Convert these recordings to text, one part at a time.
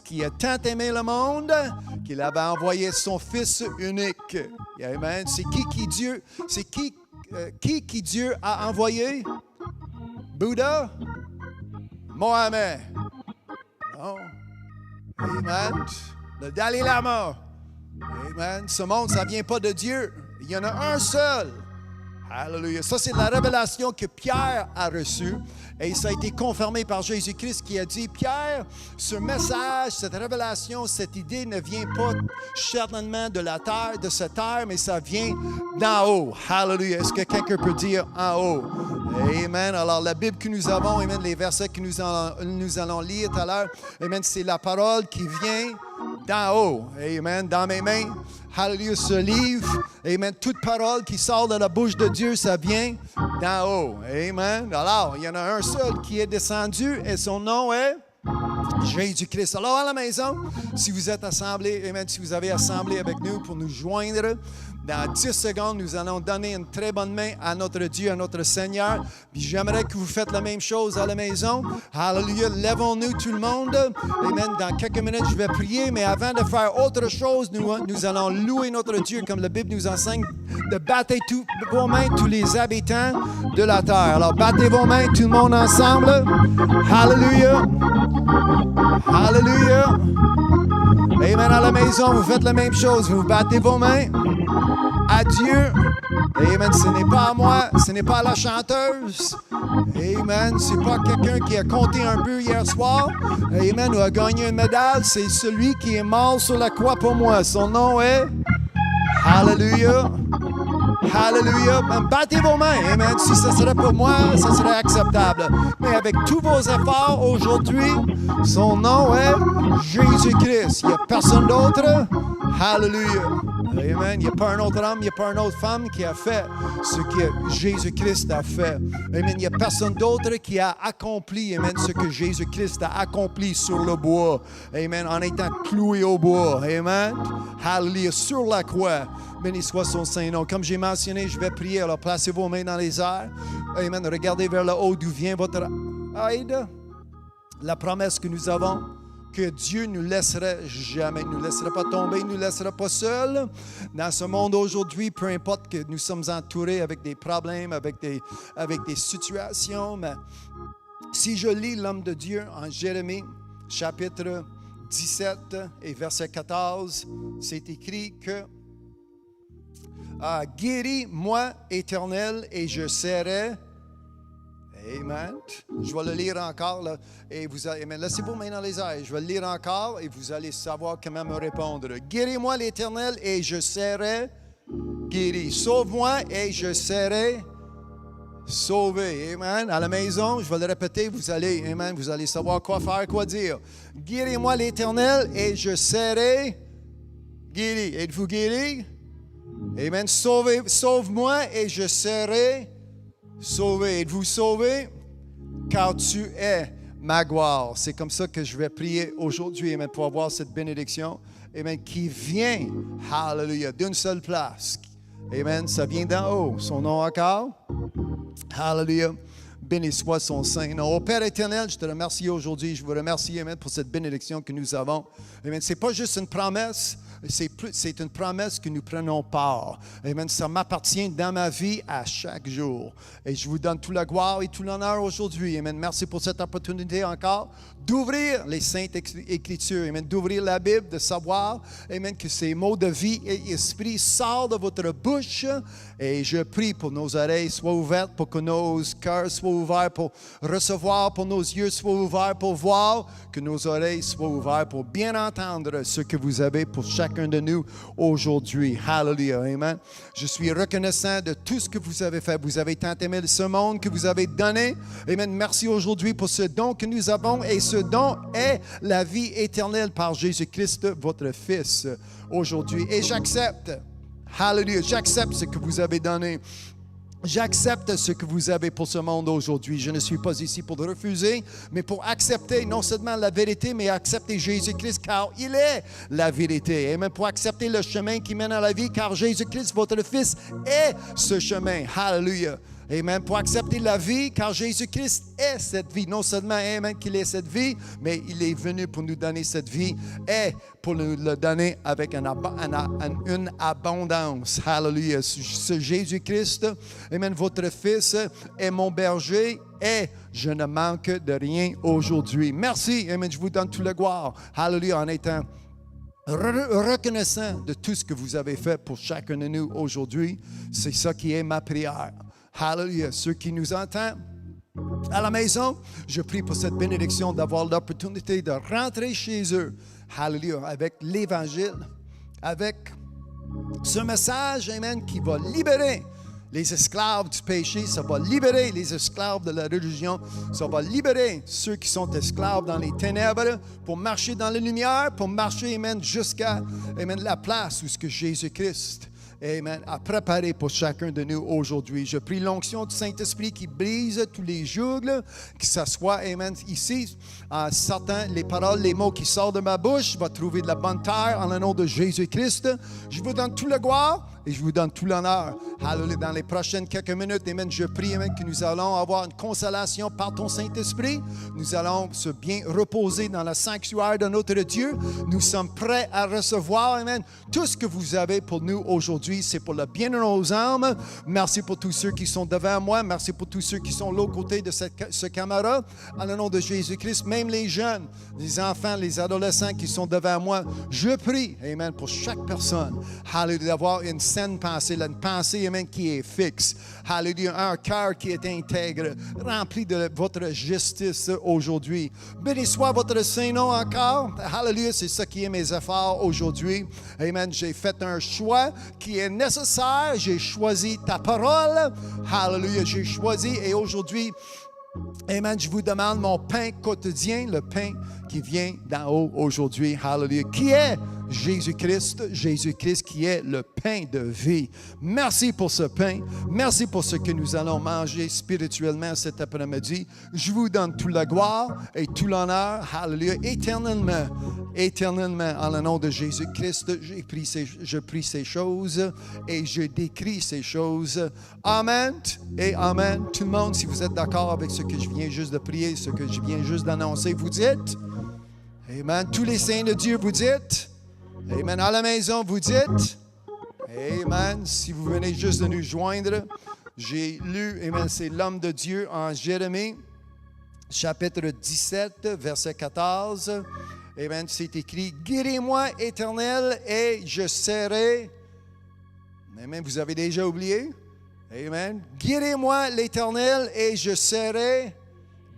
qui a tant aimé le monde qu'il avait envoyé son Fils unique. Amen. C'est qui Dieu? C'est qui Dieu a envoyé? Bouddha? Mohamed? Non. Amen. Le Dalai Lama? Amen. Ce monde, ça ne vient pas de Dieu. Il y en a un seul. Alléluia. Ça, c'est la révélation que Pierre a reçue. Et ça a été confirmé par Jésus-Christ qui a dit, Pierre, ce message, cette révélation, cette idée ne vient pas certainement de la terre, de cette terre, mais ça vient d'en haut. Alléluia. Est-ce que quelqu'un peut dire en haut? Amen. Alors, la Bible que nous avons, amen, les versets que nous allons lire tout à l'heure, amen, c'est la parole qui vient d'en haut. Amen. Dans mes mains, hallelujah, ce livre, amen, toute parole qui sort de la bouche de Dieu, ça vient d'en haut. Amen. Alors, il y en a un seul qui est descendu et son nom est Jésus-Christ. Alors, à la maison, si vous êtes assemblés, amen, si vous avez assemblé avec nous pour nous joindre, dans 10 secondes, nous allons donner une très bonne main à notre Dieu, à notre Seigneur. Puis j'aimerais que vous faites la même chose à la maison. Alléluia. Lèvons-nous tout le monde. Amen. Dans quelques minutes, je vais prier. Mais avant de faire autre chose, nous allons louer notre Dieu comme la Bible nous enseigne de battre vos mains tous les habitants de la terre. Alors, battez vos mains tout le monde ensemble. Alléluia. Alléluia. Amen. À la maison, vous faites la même chose. Vous battez vos mains à Dieu. Amen. Ce n'est pas à moi, ce n'est pas à la chanteuse. Amen. Ce n'est pas quelqu'un qui a compté un but hier soir. Amen. Ou a gagné une médaille. C'est celui qui est mort sur la croix pour moi. Son nom est Hallelujah. Hallelujah. Battez vos mains. Amen. Si ce serait pour moi, ce serait acceptable. Mais avec tous vos efforts aujourd'hui, son nom est Jésus-Christ. Il n'y a personne d'autre. Hallelujah. Amen. Il n'y a pas un autre homme, il n'y a pas une autre femme qui a fait ce que Jésus-Christ a fait. Amen. Il n'y a personne d'autre qui a accompli, amen, ce que Jésus-Christ a accompli sur le bois. Amen. En étant cloué au bois. Amen. Hallelujah. Sur la croix. Béni soit son Saint-Nom. Comme j'ai mentionné, je vais prier. Alors, placez vos mains dans les airs. Amen. Regardez vers le haut d'où vient votre aide. La promesse que nous avons, que Dieu ne nous laisserait jamais, ne nous laisserait pas tomber, ne nous laisserait pas seuls. Dans ce monde aujourd'hui, peu importe que nous sommes entourés avec des problèmes, avec des situations, mais si je lis l'homme de Dieu en Jérémie, chapitre 17 et verset 14, c'est écrit que guéris-moi, Éternel, et je serai. Amen. Je vais le lire encore. Là, et amen. Laissez vos mains dans les airs. Je vais le lire encore et vous allez savoir comment me répondre. Guéris-moi, l'Éternel, et je serai guéri. Sauve-moi et je serai sauvé. Amen. À la maison, je vais le répéter. Vous allez savoir quoi faire, quoi dire. Guéris-moi, l'Éternel, et je serai guéri. Êtes-vous guéri? Amen. Sauve-moi et je serai sauvé. Êtes-vous sauvé? Car tu es ma gloire. C'est comme ça que je vais prier aujourd'hui, amen, pour avoir cette bénédiction, amen, qui vient, hallelujah, d'une seule place. Amen. Ça vient d'en haut. Son nom encore? Hallelujah. Béni soit son Saint-Nom. Ô Père éternel, je te remercie aujourd'hui. Je vous remercie, amen, pour cette bénédiction que nous avons. Amen. Ce n'est pas juste une promesse. C'est une promesse que nous prenons part. Amen. Ça m'appartient dans ma vie à chaque jour. Et je vous donne toute la gloire et tout l'honneur aujourd'hui. Amen. Merci pour cette opportunité encore d'ouvrir les Saintes Écritures. Amen. D'ouvrir la Bible, de savoir, amen, que ces mots de vie et esprit sortent de votre bouche. Et je prie pour nos oreilles soient ouvertes, pour que nos cœurs soient ouverts pour recevoir, pour nos yeux soient ouverts pour voir, que nos oreilles soient ouvertes pour bien entendre ce que vous avez pour chacun de nous aujourd'hui. Hallelujah. Amen. Je suis reconnaissant de tout ce que vous avez fait. Vous avez tant aimé ce monde que vous avez donné. Amen. Merci aujourd'hui pour ce don que nous avons. Et ce don est la vie éternelle par Jésus-Christ, votre Fils, aujourd'hui. Et j'accepte. Hallelujah. J'accepte ce que vous avez donné. J'accepte ce que vous avez pour ce monde aujourd'hui. Je ne suis pas ici pour le refuser, mais pour accepter non seulement la vérité, mais accepter Jésus-Christ, car il est la vérité. Et même pour accepter le chemin qui mène à la vie, car Jésus-Christ, votre Fils, est ce chemin. Hallelujah. Amen. Pour accepter la vie, car Jésus-Christ est cette vie. Non seulement, amen, qu'il est cette vie, mais il est venu pour nous donner cette vie et pour nous le donner avec une abondance. Hallelujah. Ce Jésus-Christ, amen, votre Fils est mon berger et je ne manque de rien aujourd'hui. Merci, amen, je vous donne toute la gloire. Hallelujah, en étant reconnaissant de tout ce que vous avez fait pour chacun de nous aujourd'hui. C'est ça qui est ma prière. Hallelujah. Ceux qui nous entendent à la maison, je prie pour cette bénédiction d'avoir l'opportunité de rentrer chez eux. Hallelujah. Avec l'Évangile, avec ce message, amen, qui va libérer les esclaves du péché, ça va libérer les esclaves de la religion, ça va libérer ceux qui sont esclaves dans les ténèbres pour marcher dans la lumière, pour marcher, amen, jusqu'à, amen, la place où ce que Jésus-Christ, amen, a préparé pour chacun de nous aujourd'hui. Je prie l'onction du Saint-Esprit qui brise tous les jougs, que ce soit, amen, ici, en sortant les paroles, les mots qui sortent de ma bouche, va trouver de la bonne terre en le nom de Jésus-Christ. Je vous donne tout le gloire et je vous donne tout l'honneur. Hallelujah. Dans les prochaines quelques minutes, amen, je prie, amen, que nous allons avoir une consolation par ton Saint-Esprit. Nous allons se bien reposer dans le sanctuaire de notre Dieu. Nous sommes prêts à recevoir, amen, tout ce que vous avez pour nous aujourd'hui. C'est pour le bien de nos âmes. Merci pour tous ceux qui sont devant moi. Merci pour tous ceux qui sont de l'autre côté de ce caméra. En le nom de Jésus-Christ, même les jeunes, les enfants, les adolescents qui sont devant moi, je prie, amen, pour chaque personne, hallelujah, d'avoir une saine pensée, une pensée, amen, qui est fixe. Hallelujah, un cœur qui est intègre, rempli de votre justice aujourd'hui. Béni soit votre Saint-Nom encore. Hallelujah, c'est ça qui est mes efforts aujourd'hui. Amen, j'ai fait un choix qui est nécessaire. J'ai choisi ta parole. Hallelujah, j'ai choisi et aujourd'hui, amen, je vous demande mon pain quotidien, le pain qui vient d'en haut aujourd'hui. Hallelujah. Qui est Jésus-Christ? Jésus-Christ qui est le pain de vie. Merci pour ce pain. Merci pour ce que nous allons manger spirituellement cet après-midi. Je vous donne toute la gloire et tout l'honneur. Hallelujah. Éternellement, éternellement, en le nom de Jésus-Christ, je prie ces choses et je décris ces choses. Amen et amen. Tout le monde, si vous êtes d'accord avec ce que je viens juste de prier, ce que je viens juste d'annoncer, vous dites. Amen. Tous les saints de Dieu, vous dites. Amen. À la maison, vous dites. Amen. Si vous venez juste de nous joindre, j'ai lu, amen, c'est l'homme de Dieu en Jérémie, chapitre 17, verset 14. Amen. C'est écrit, guéris-moi, Éternel, et je serai. Amen. Vous avez déjà oublié? Amen. Guéris-moi, l'Éternel, et je serai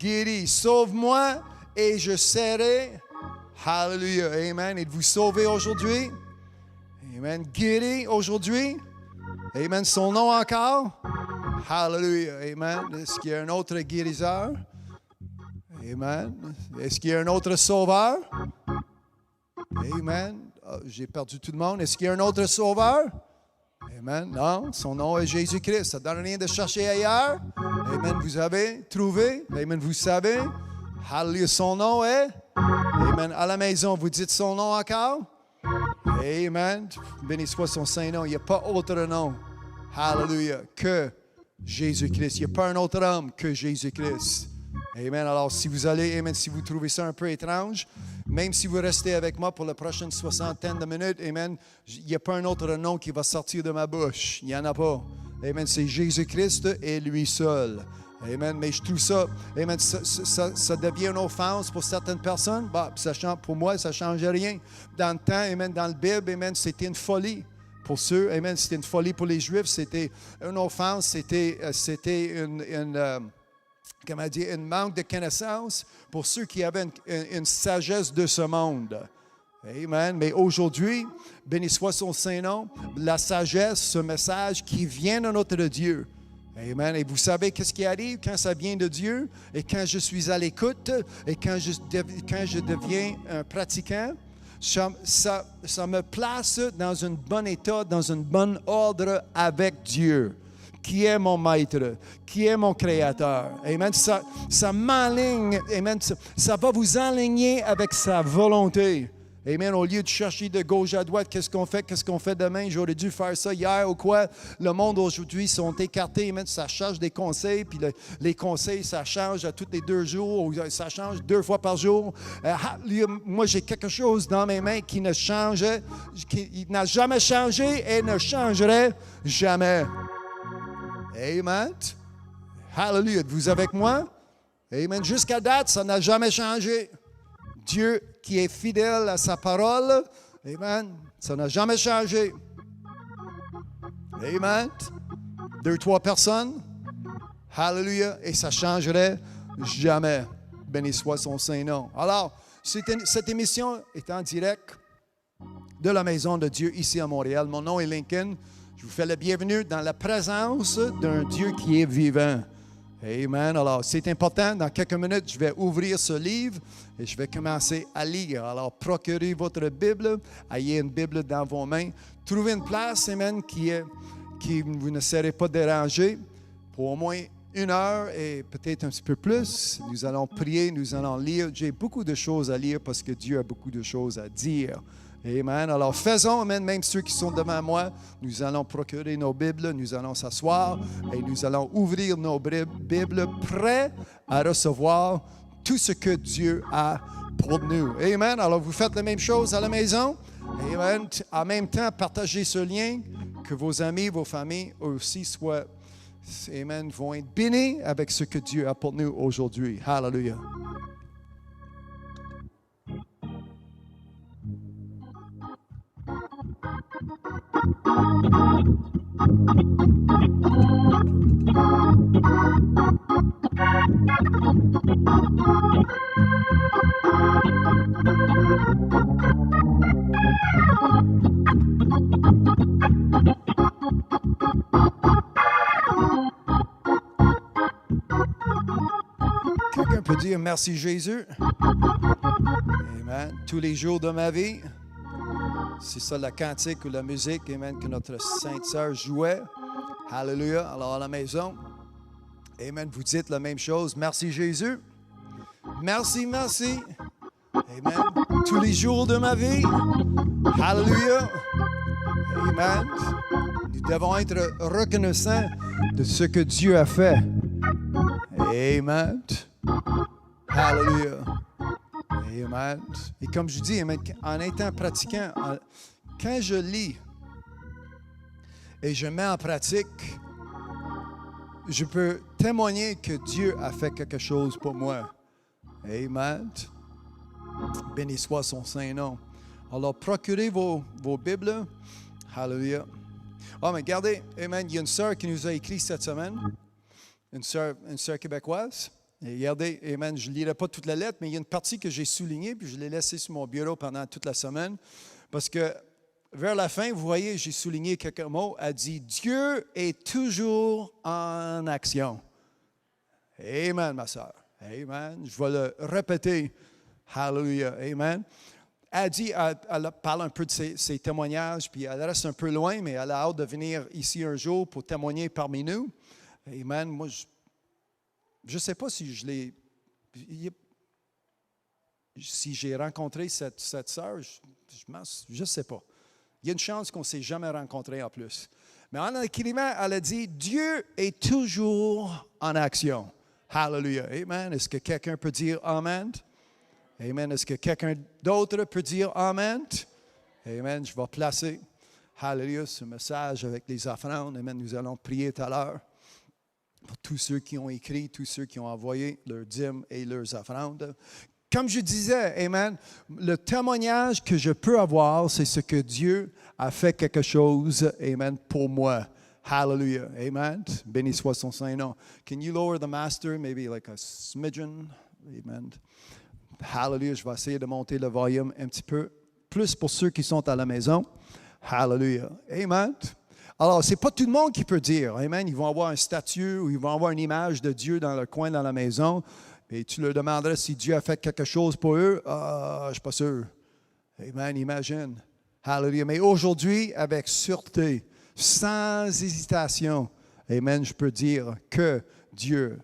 guéri. Sauve-moi, et je serai. Hallelujah. Amen. Êtes-vous sauvé aujourd'hui? Amen. Guéri aujourd'hui? Amen. Son nom encore? Hallelujah. Amen. Est-ce qu'il y a un autre guérisseur? Amen. Est-ce qu'il y a un autre sauveur? Amen. Oh, j'ai perdu tout le monde. Est-ce qu'il y a un autre sauveur? Amen. Non, son nom est Jésus-Christ. Ça ne donne rien de chercher ailleurs. Amen. Vous avez trouvé. Amen. Vous savez. Hallelujah. Son nom est. Amen. À la maison, vous dites son nom encore? Amen. Béni soit son Saint-Nom. Il n'y a pas autre nom. Hallelujah. Que Jésus-Christ. Il n'y a pas un autre homme que Jésus-Christ. Amen. Alors, si vous allez, amen, si vous trouvez ça un peu étrange, même si vous restez avec moi pour la prochaine soixantaine de minutes, amen, il n'y a pas un autre nom qui va sortir de ma bouche. Il n'y en a pas. Amen. C'est Jésus-Christ et lui seul. Amen. Mais je trouve ça, amen, ça devient une offense pour certaines personnes. Bah, pour moi, ça ne change rien. Dans le temps, amen, dans le Bible, amen, c'était une folie. Pour ceux, amen, c'était une folie pour les Juifs. C'était une offense, c'était comment dire, un manque de connaissance pour ceux qui avaient une sagesse de ce monde. Amen. Mais aujourd'hui, béni soit son Saint-Nom, la sagesse, ce message qui vient de notre Dieu. Amen. Et vous savez qu'est-ce qui arrive quand ça vient de Dieu et quand je suis à l'écoute et quand je deviens un pratiquant, ça me place dans un bon état, dans un bon ordre avec Dieu, qui est mon maître, qui est mon créateur. Amen. Ça m'enligne, amen. Ça va vous aligner avec sa volonté. Amen. Au lieu de chercher de gauche à droite, qu'est-ce qu'on fait demain? J'aurais dû faire ça hier ou quoi? Le monde aujourd'hui sont écartés. Amen. Ça change des conseils, puis les conseils, ça change à tous les 2 jours, ou ça change 2 fois par jour. Moi, j'ai quelque chose dans mes mains qui ne change, qui n'a jamais changé et ne changerait jamais. Amen. Hallelujah. Êtes-vous avec moi? Amen. Jusqu'à date, ça n'a jamais changé. Dieu qui est fidèle à sa parole, amen, ça n'a jamais changé. Amen. 2, 3 personnes, hallelujah, et ça changerait jamais. Béni soit son Saint-Nom. Alors, cette émission est en direct de la Maison de Dieu ici à Montréal. Mon nom est Lincoln. Je vous fais la bienvenue dans la présence d'un Dieu qui est vivant. Amen. Alors, c'est important. Dans quelques minutes, je vais ouvrir ce livre et je vais commencer à lire. Alors, procurez votre Bible. Ayez une Bible dans vos mains. Trouvez une place, amen, qui vous ne serez pas dérangé pour au moins 1 heure et peut-être un petit peu plus. Nous allons prier, nous allons lire. J'ai beaucoup de choses à lire parce que Dieu a beaucoup de choses à dire. Amen. Alors, faisons, amen, même ceux qui sont devant moi, nous allons procurer nos Bibles, nous allons s'asseoir et nous allons ouvrir nos Bibles prêts à recevoir tout ce que Dieu a pour nous. Amen. Alors, vous faites la même chose à la maison. Amen. En même temps, partagez ce lien, que vos amis, vos familles aussi soient, amen, vont être bénis avec ce que Dieu a pour nous aujourd'hui. Hallelujah. Quelqu'un peut dire merci Jésus? Amen. Tous les jours de ma vie. C'est ça la cantique ou la musique, amen, que notre sainte sœur jouait. Hallelujah. Alors à la maison, amen, vous dites la même chose. Merci Jésus. Merci, merci. Amen. Tous les jours de ma vie. Hallelujah. Amen. Nous devons être reconnaissants de ce que Dieu a fait. Amen. Hallelujah. Amen. Et comme je dis, amen, en étant pratiquant, quand je lis et je mets en pratique, je peux témoigner que Dieu a fait quelque chose pour moi. Amen. Béni soit son Saint-Nom. Alors, procurez vos Bibles. Hallelujah. Oh, mais regardez, amen, il y a une sœur qui nous a écrit cette semaine, une sœur québécoise. Et regardez, amen, je ne lirai pas toute la lettre, mais il y a une partie que j'ai soulignée, puis je l'ai laissée sur mon bureau pendant toute la semaine. Parce que vers la fin, vous voyez, j'ai souligné quelques mots. Elle dit, Dieu est toujours en action. Amen, ma sœur. Amen. Je vais le répéter. Hallelujah. Amen. Elle dit, elle parle un peu de ses témoignages, puis elle reste un peu loin, mais elle a hâte de venir ici un jour pour témoigner parmi nous. Amen. Moi, je ne sais pas si si j'ai rencontré cette sœur, je ne sais pas. Il y a une chance qu'on ne s'est jamais rencontré en plus. Mais en écrivant, elle a dit, Dieu est toujours en action. Hallelujah. Amen. Est-ce que quelqu'un peut dire Amen? Amen. Est-ce que quelqu'un d'autre peut dire Amen? Amen. Je vais placer, hallelujah, ce message avec les offrandes. Amen. Nous allons prier tout à l'heure. Pour tous ceux qui ont écrit, tous ceux qui ont envoyé leurs dîmes et leurs offrandes. Comme je disais, amen, le témoignage que je peux avoir, c'est ce que Dieu a fait quelque chose, amen, pour moi. Hallelujah, amen. Béni soit son Saint-Nom. Can you lower the master, maybe like a smidgen? Amen. Hallelujah, je vais essayer de monter le volume un petit peu plus pour ceux qui sont à la maison. Hallelujah, amen. Alors, ce n'est pas tout le monde qui peut dire, amen, ils vont avoir un statue ou ils vont avoir une image de Dieu dans le coin dans la maison, et tu leur demanderais si Dieu a fait quelque chose pour eux. Je ne suis pas sûr. Amen, imagine. Hallelujah. Mais aujourd'hui, avec sûreté, sans hésitation, amen, je peux dire que Dieu,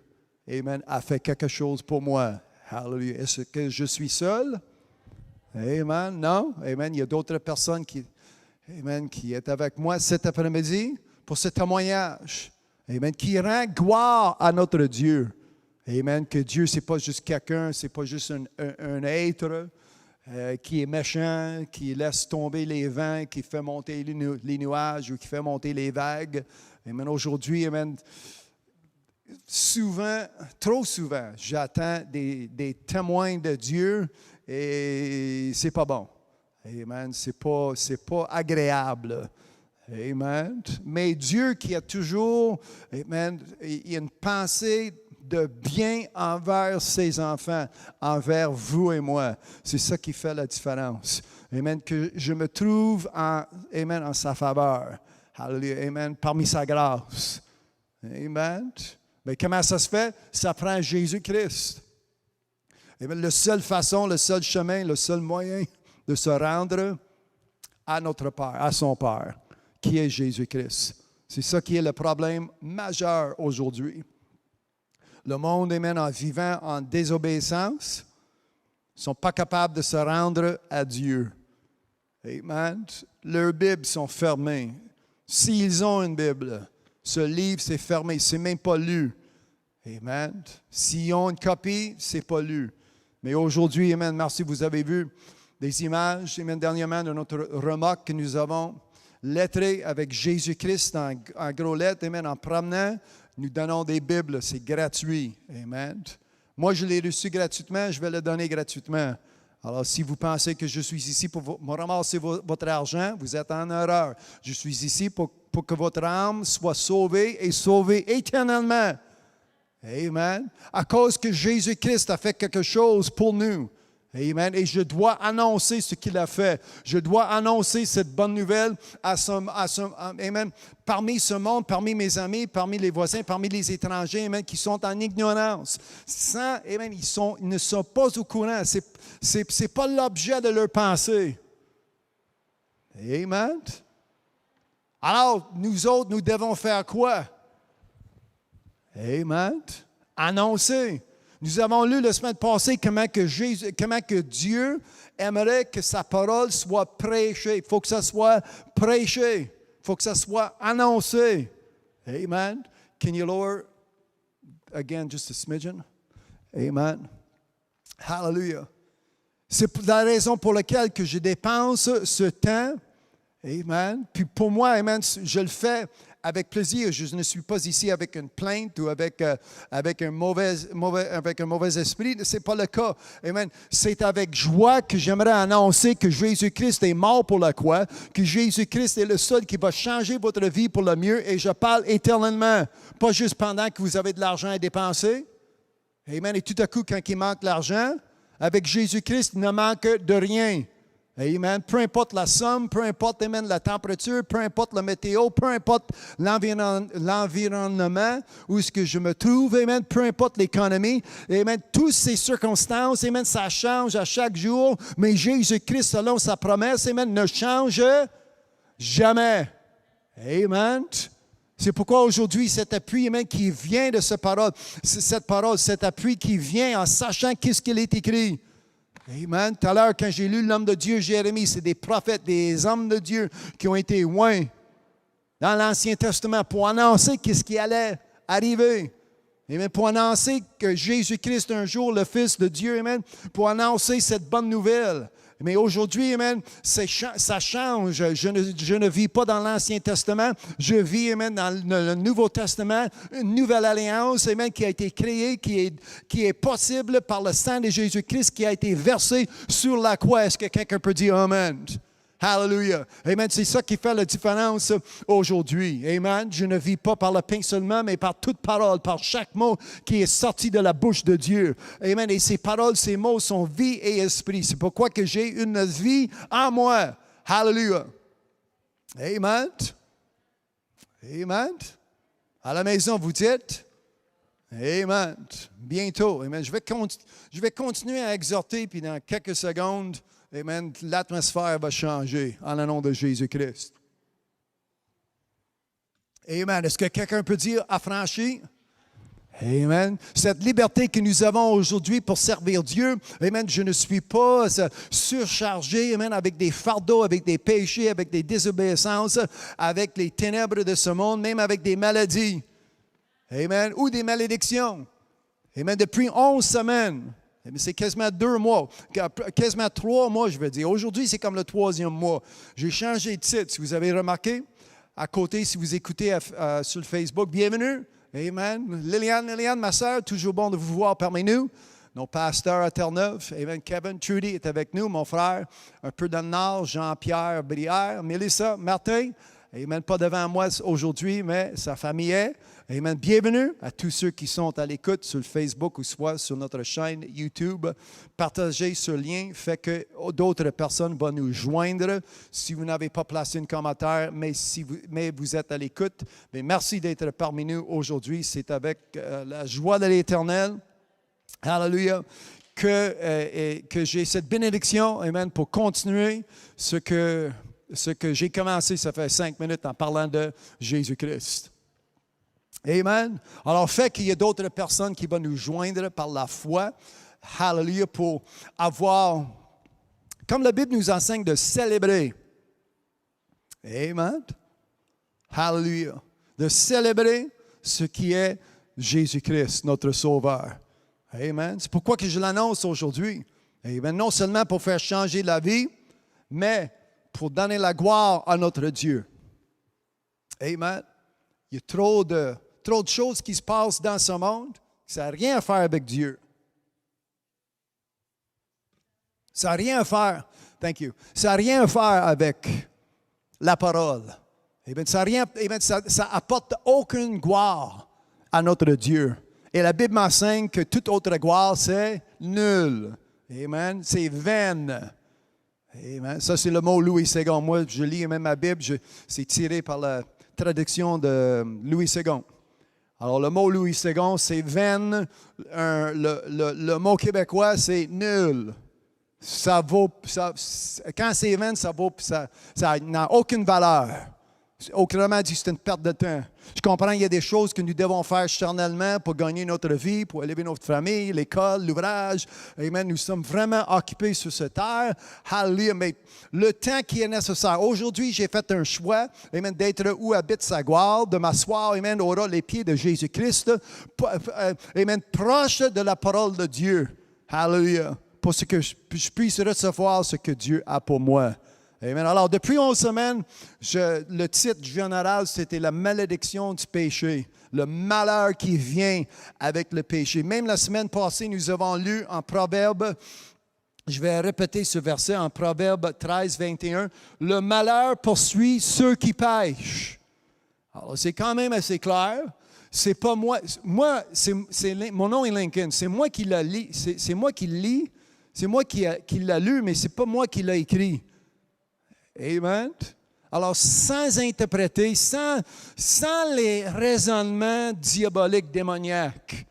amen, a fait quelque chose pour moi. Hallelujah. Est-ce que je suis seul? Amen. Non? Amen. Il y a d'autres personnes Amen, qui est avec moi cet après-midi pour ce témoignage. Amen. Qui rend gloire à notre Dieu. Amen. Que Dieu, ce n'est pas juste quelqu'un, ce n'est pas juste un être qui est méchant, qui laisse tomber les vents, qui fait monter les nuages ou qui fait monter les vagues. Amen. Aujourd'hui, amen, souvent, trop souvent, j'attends des témoins de Dieu et c'est pas bon. Amen. C'est pas agréable. Amen. Mais Dieu qui a toujours, amen, il y a une pensée de bien envers ses enfants, envers vous et moi. C'est ça qui fait la différence. Amen. Que je me trouve amen, en sa faveur. Hallelujah. Amen. Parmi sa grâce. Amen. Mais comment ça se fait? Ça prend Jésus-Christ. Amen. La seule façon, le seul chemin, le seul moyen de se rendre à notre Père, à son Père, qui est Jésus-Christ. C'est ça qui est le problème majeur aujourd'hui. Le monde, amen, en vivant en désobéissance, ne sont pas capables de se rendre à Dieu. Amen. Leurs Bibles sont fermées. S'ils ont une Bible, ce livre, c'est fermé, ce n'est même pas lu. Amen. S'ils ont une copie, ce n'est pas lu. Mais aujourd'hui, amen, merci, vous avez vu des images, amen, dernièrement, de notre remorque que nous avons lettrée avec Jésus-Christ en gros lettres, amen, en promenant. Nous donnons des Bibles, c'est gratuit. Amen. Moi, je l'ai reçu gratuitement, je vais le donner gratuitement. Alors, si vous pensez que je suis ici pour ramasser votre argent, vous êtes en erreur. Je suis ici pour que votre âme soit sauvée et sauvée éternellement. Amen. À cause que Jésus-Christ a fait quelque chose pour nous. Amen. Et je dois annoncer ce qu'il a fait. Je dois annoncer cette bonne nouvelle amen, parmi ce monde, parmi mes amis, parmi les voisins, parmi les étrangers, amen, qui sont en ignorance. Amen, ils ne sont pas au courant. Ce n'est pas l'objet de leur pensée. Amen. Alors, nous autres, nous devons faire quoi? Amen. Annoncer. Nous avons lu la semaine passée comment que Dieu aimerait que sa parole soit prêchée. Il faut que ça soit prêché. Il faut que ça soit annoncé. Amen. Can you lower again just a smidgen? Amen. Hallelujah. C'est la raison pour laquelle que je dépense ce temps. Amen. Puis pour moi, amen, je le fais avec plaisir. Je ne suis pas ici avec une plainte ou avec un mauvais esprit. Ce n'est pas le cas. Amen. C'est avec joie que j'aimerais annoncer que Jésus-Christ est mort pour la croix, que Jésus-Christ est le seul qui va changer votre vie pour le mieux. Et je parle éternellement, pas juste pendant que vous avez de l'argent à dépenser. Amen. Et tout à coup, quand il manque l'argent, avec Jésus-Christ, il ne manque de rien. Amen. Peu importe la somme, peu importe, amen, la température, peu importe la météo, peu importe l'environnement où est-ce que je me trouve, amen, peu importe l'économie, amen, toutes ces circonstances, amen, ça change à chaque jour, mais Jésus-Christ, selon sa promesse, amen, ne change jamais. Amen. C'est pourquoi aujourd'hui, cet appui, amen, qui vient de cette parole, cet appui qui vient en sachant qu'est-ce qu'il est écrit. Amen. Tout à l'heure, quand j'ai lu l'homme de Dieu, Jérémie, c'est des prophètes, des hommes de Dieu qui ont été loin dans l'Ancien Testament pour annoncer qu'est-ce qui allait arriver. Amen. Pour annoncer que Jésus-Christ, un jour, le Fils de Dieu, amen, pour annoncer cette bonne nouvelle. Mais aujourd'hui, amen, ça change. Je ne vis pas dans l'Ancien Testament. Je vis, amen, dans le Nouveau Testament, une nouvelle alliance, amen, qui a été créée, qui est possible par le sang de Jésus-Christ qui a été versé sur la croix. Est-ce que quelqu'un peut dire Amen? Hallelujah. Amen. C'est ça qui fait la différence aujourd'hui. Amen. Je ne vis pas par le pain seulement, mais par toute parole, par chaque mot qui est sorti de la bouche de Dieu. Amen. Et ces paroles, ces mots sont vie et esprit. C'est pourquoi que j'ai une vie en moi. Hallelujah. Amen. Amen. À la maison, vous dites Amen. Bientôt. Amen. Je vais continuer à exhorter, puis dans quelques secondes, amen, l'atmosphère va changer en le nom de Jésus-Christ. Amen. Est-ce que quelqu'un peut dire affranchi? Amen. Cette liberté que nous avons aujourd'hui pour servir Dieu, amen, je ne suis pas surchargé, amen, avec des fardeaux, avec des péchés, avec des désobéissances, avec les ténèbres de ce monde, même avec des maladies, amen, ou des malédictions. Amen. Depuis 11 semaines, c'est quasiment 2 mois, quasiment 3 mois, je veux dire. Aujourd'hui, c'est comme le 3e mois. J'ai changé de titre, si vous avez remarqué. À côté, si vous écoutez sur le Facebook, bienvenue. Amen. Liliane, ma sœur, toujours bon de vous voir parmi nous. Nos pasteurs à Terre-Neuve. Amen. Kevin, Trudy est avec nous. Mon frère, un peu dans le nord, Jean-Pierre Brière. Mélissa, Martin. Amen. Pas devant moi aujourd'hui, mais sa famille est. Amen. Bienvenue à tous ceux qui sont à l'écoute sur le Facebook ou soit sur notre chaîne YouTube. Partagez ce lien, fait que d'autres personnes vont nous joindre. Si vous n'avez pas placé un commentaire, mais vous êtes à l'écoute, mais merci d'être parmi nous aujourd'hui. C'est avec la joie de l'Éternel. Alléluia. Que j'ai cette bénédiction, amen, pour continuer ce que j'ai commencé, ça fait 5 minutes en parlant de Jésus-Christ. Amen. Alors, fait qu'il y a d'autres personnes qui vont nous joindre par la foi. Hallelujah, pour avoir, comme la Bible nous enseigne, de célébrer. Amen. Hallelujah. De célébrer ce qui est Jésus-Christ, notre Sauveur. Amen. C'est pourquoi que je l'annonce aujourd'hui. Amen. Non seulement pour faire changer la vie, mais pour donner la gloire à notre Dieu. Amen. Il y a trop de choses qui se passent dans ce monde, ça n'a rien à faire avec Dieu. Ça n'a rien à faire, thank you, ça n'a rien à faire avec la parole. Amen. Ça apporte aucune gloire à notre Dieu. Et la Bible m'enseigne que toute autre gloire, c'est nul. Amen. C'est vaine. Amen. Ça, c'est le mot Louis II. Moi, je lis même ma Bible, c'est tiré par la traduction de Louis II. Alors, le mot Louis II, c'est vaine. Le mot québécois, c'est nul. Quand c'est vaine, ça n'a aucune valeur. Autrement dit, c'est une perte de temps. Je comprends qu'il y a des choses que nous devons faire charnellement pour gagner notre vie, pour élever notre famille, l'école, l'ouvrage. Amen. Nous sommes vraiment occupés sur cette terre. Hallelujah. Mais le temps qui est nécessaire. Aujourd'hui, j'ai fait un choix, amen, d'être où habite sa gloire, de m'asseoir, amen, aura les pieds de Jésus-Christ, amen, proche de la parole de Dieu. Hallelujah. Pour que je puisse recevoir ce que Dieu a pour moi. Amen. Alors, depuis 11 semaines, le titre général, c'était la malédiction du péché, le malheur qui vient avec le péché. Même la semaine passée, nous avons lu en Proverbe, je vais répéter ce verset en Proverbe 13, 21, « Le malheur poursuit ceux qui pêchent. » Alors, c'est quand même assez clair. C'est pas moi. Mon nom est Lincoln. C'est moi qui l'ai lu. C'est moi qui le lis. C'est moi qui l'a lu, mais c'est pas moi qui l'ai écrit. Amen. Alors, sans interpréter, sans les raisonnements diaboliques, démoniaques.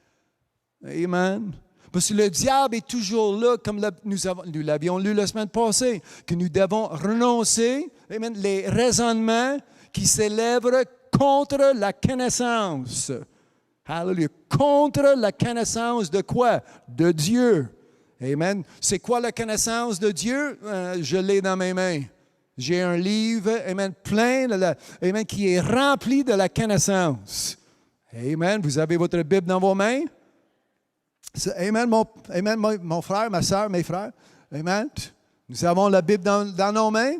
Amen. Parce que le diable est toujours là, comme nous l'avions lu la semaine passée, que nous devons renoncer, amen, les raisonnements qui s'élèvent contre la connaissance. Hallelujah. Contre la connaissance de quoi? De Dieu. Amen. C'est quoi la connaissance de Dieu? Je l'ai dans mes mains. J'ai un livre, amen, plein, amen, qui est rempli de la connaissance. Amen. Vous avez votre Bible dans vos mains? Amen, mon frère, ma soeur, mes frères. Amen. Nous avons la Bible dans nos mains.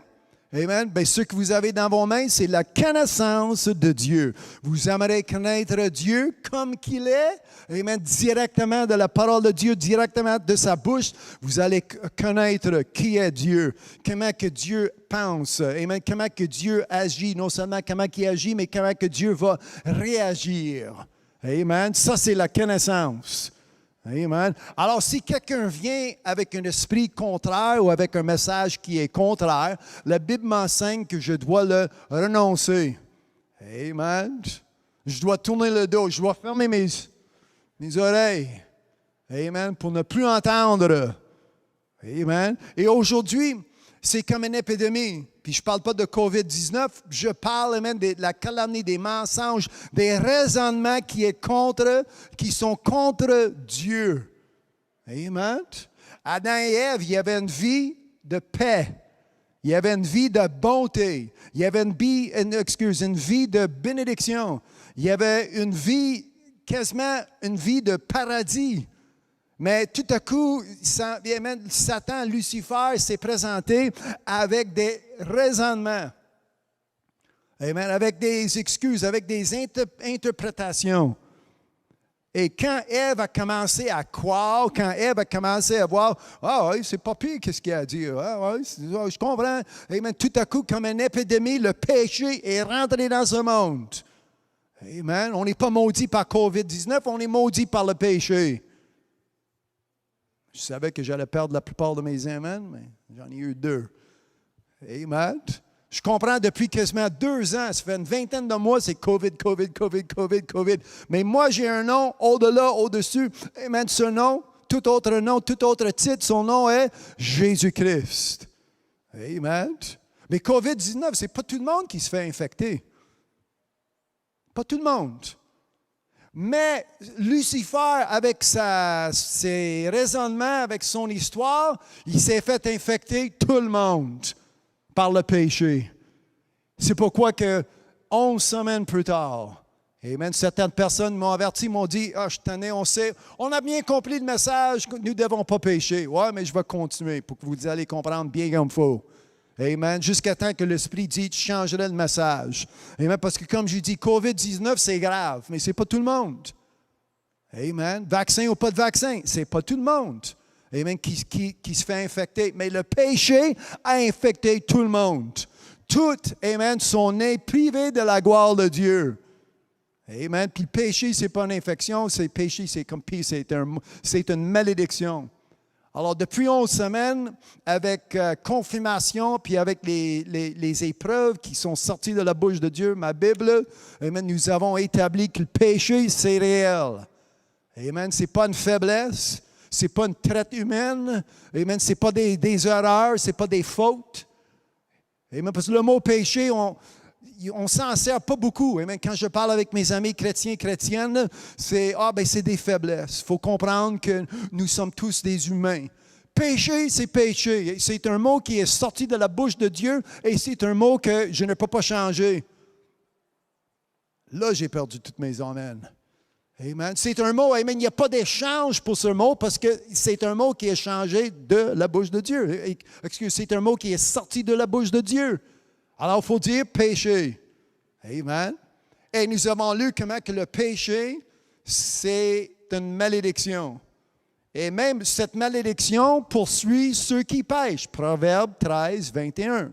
Amen. Bien, ce que vous avez dans vos mains, c'est la connaissance de Dieu. Vous aimerez connaître Dieu comme qu'il est. Amen. Directement de la parole de Dieu, directement de sa bouche, vous allez connaître qui est Dieu, comment que Dieu pense, amen, comment que Dieu agit, non seulement comment il agit, mais comment que Dieu va réagir. Amen. Ça, c'est la connaissance. Amen. Alors, si quelqu'un vient avec un esprit contraire ou avec un message qui est contraire, la Bible m'enseigne que je dois le renoncer. Amen. Je dois tourner le dos, je dois fermer mes oreilles. Amen. Pour ne plus entendre. Amen. Et aujourd'hui, c'est comme une épidémie. Puis je ne parle pas de COVID-19, je parle même de la calomnie, des mensonges, des raisonnements qui sont contre Dieu. Amen. Adam et Ève, il y avait une vie de paix. Il y avait une vie de bonté. Il y avait une vie de bénédiction. Il y avait une vie, quasiment une vie de paradis. Mais tout à coup, Satan, Lucifer, s'est présenté avec des raisonnements. Amen. Avec des excuses, avec des interprétations. Et quand Ève a commencé à croire, quand Ève a commencé à voir, ah oui, c'est pas pire qu'est-ce qu'il a à dire. Ah oui, je comprends. Amen. Tout à coup, comme une épidémie, le péché est rentré dans ce monde. Amen. On n'est pas maudit par COVID-19, on est maudit par le péché. Je savais que j'allais perdre la plupart de mes amens, mais j'en ai eu 2. Amen. Je comprends depuis quasiment 2 ans, ça fait une vingtaine de mois, c'est COVID. Mais moi, j'ai un nom au-delà, au-dessus. Amen. Ce nom, tout autre nom, tout autre titre, son nom est Jésus-Christ. Amen. Mais COVID-19, ce n'est pas tout le monde qui se fait infecter. Pas tout le monde. Mais Lucifer, avec ses raisonnements, avec son histoire, il s'est fait infecter tout le monde par le péché. C'est pourquoi que 11 semaines plus tard, amen, certaines personnes m'ont averti, m'ont dit, « Ah, je t'en ai, on a bien compris le message, nous ne devons pas pécher. » Ouais, mais je vais continuer pour que vous allez comprendre bien comme il faut. Amen. Jusqu'à temps que l'Esprit dit, tu changerais le message. Amen. Parce que comme je dis, COVID-19, c'est grave, mais ce n'est pas tout le monde. Amen. Vaccin ou pas de vaccin, ce n'est pas tout le monde. Amen. Qui se fait infecter. Mais le péché a infecté tout le monde. Toutes, amen, sont nés privés de la gloire de Dieu. Amen. Puis le péché, ce n'est pas une infection, c'est péché, c'est comme pire, c'est une malédiction. Alors, depuis 11 semaines, avec confirmation, puis avec les épreuves qui sont sorties de la bouche de Dieu, ma Bible, amen, nous avons établi que le péché, c'est réel. Amen. Ce n'est pas une faiblesse, ce n'est pas une traite humaine, amen, ce n'est pas des erreurs, ce n'est pas des fautes. Amen. Parce que le mot péché, on ne s'en sert pas beaucoup. Amen. Quand je parle avec mes amis chrétiens, chrétiennes, c'est des faiblesses. Il faut comprendre que nous sommes tous des humains. Péché, c'est péché. C'est un mot qui est sorti de la bouche de Dieu et c'est un mot que je ne peux pas changer. Là, j'ai perdu toutes mes amens. Amen. C'est un mot, amen, il n'y a pas d'échange pour ce mot parce que c'est un mot qui est changé de la bouche de Dieu. C'est un mot qui est sorti de la bouche de Dieu. Alors, il faut dire péché. Amen. Et nous avons lu comment que le péché, c'est une malédiction. Et même cette malédiction poursuit ceux qui pêchent. Proverbe 13, 21.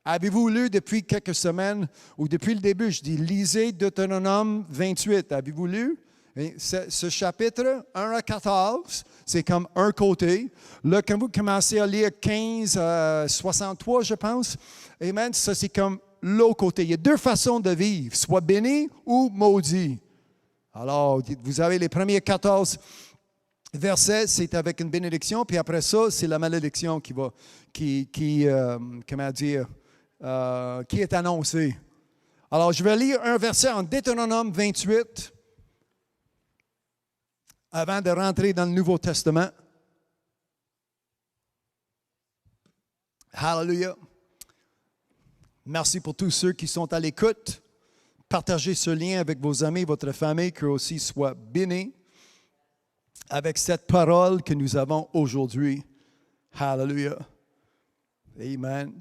Avez-vous lu depuis quelques semaines, ou depuis le début, je dis, lisez Deutéronome 28. Avez-vous lu? Et ce chapitre 1 à 14, c'est comme un côté. Là, quand vous commencez à lire 15 à 63, je pense, amen, ça c'est comme l'autre côté. Il y a 2 façons de vivre, soit béni ou maudit. Alors, vous avez les premiers 14 versets, c'est avec une bénédiction, puis après ça, c'est la malédiction qui est annoncée. Alors, je vais lire un verset en Deutéronome 28 avant de rentrer dans le Nouveau Testament. Hallelujah. Merci pour tous ceux qui sont à l'écoute. Partagez ce lien avec vos amis, votre famille, qu'eux aussi soient bénis avec cette parole que nous avons aujourd'hui. Hallelujah. Amen.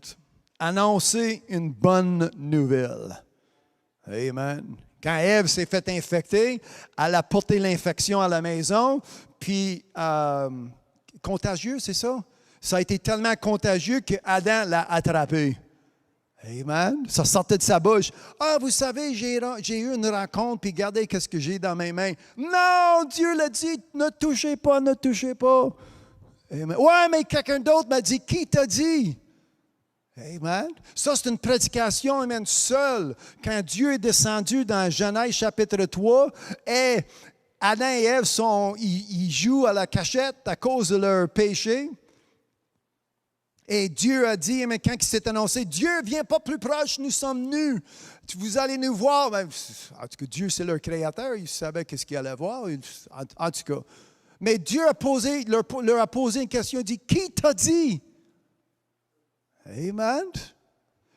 Annoncer une bonne nouvelle. Amen. Quand Ève s'est fait infecter, elle a porté l'infection à la maison, puis contagieux, c'est ça? Ça a été tellement contagieux que Adam l'a attrapé. Amen. Ça sortait de sa bouche. Ah, vous savez, j'ai eu une rencontre, puis regardez qu'est-ce que j'ai dans mes mains. Non, Dieu l'a dit, ne touchez pas, ne touchez pas. Amen. Ouais, mais quelqu'un d'autre m'a dit, qui t'a dit? Amen. Ça, c'est une prédication, amen, seule. Quand Dieu est descendu dans Genèse chapitre 3, et Adam et Ève ils jouent à la cachette à cause de leur péché. Et Dieu a dit, mais quand il s'est annoncé, Dieu, viens pas plus proche, nous sommes nus. Vous allez nous voir. Ben, en tout cas, Dieu, c'est leur créateur. Il savait qu'est-ce qu'il allait voir. En tout cas. Mais Dieu leur a posé une question. Il dit, qui t'a dit? Amen.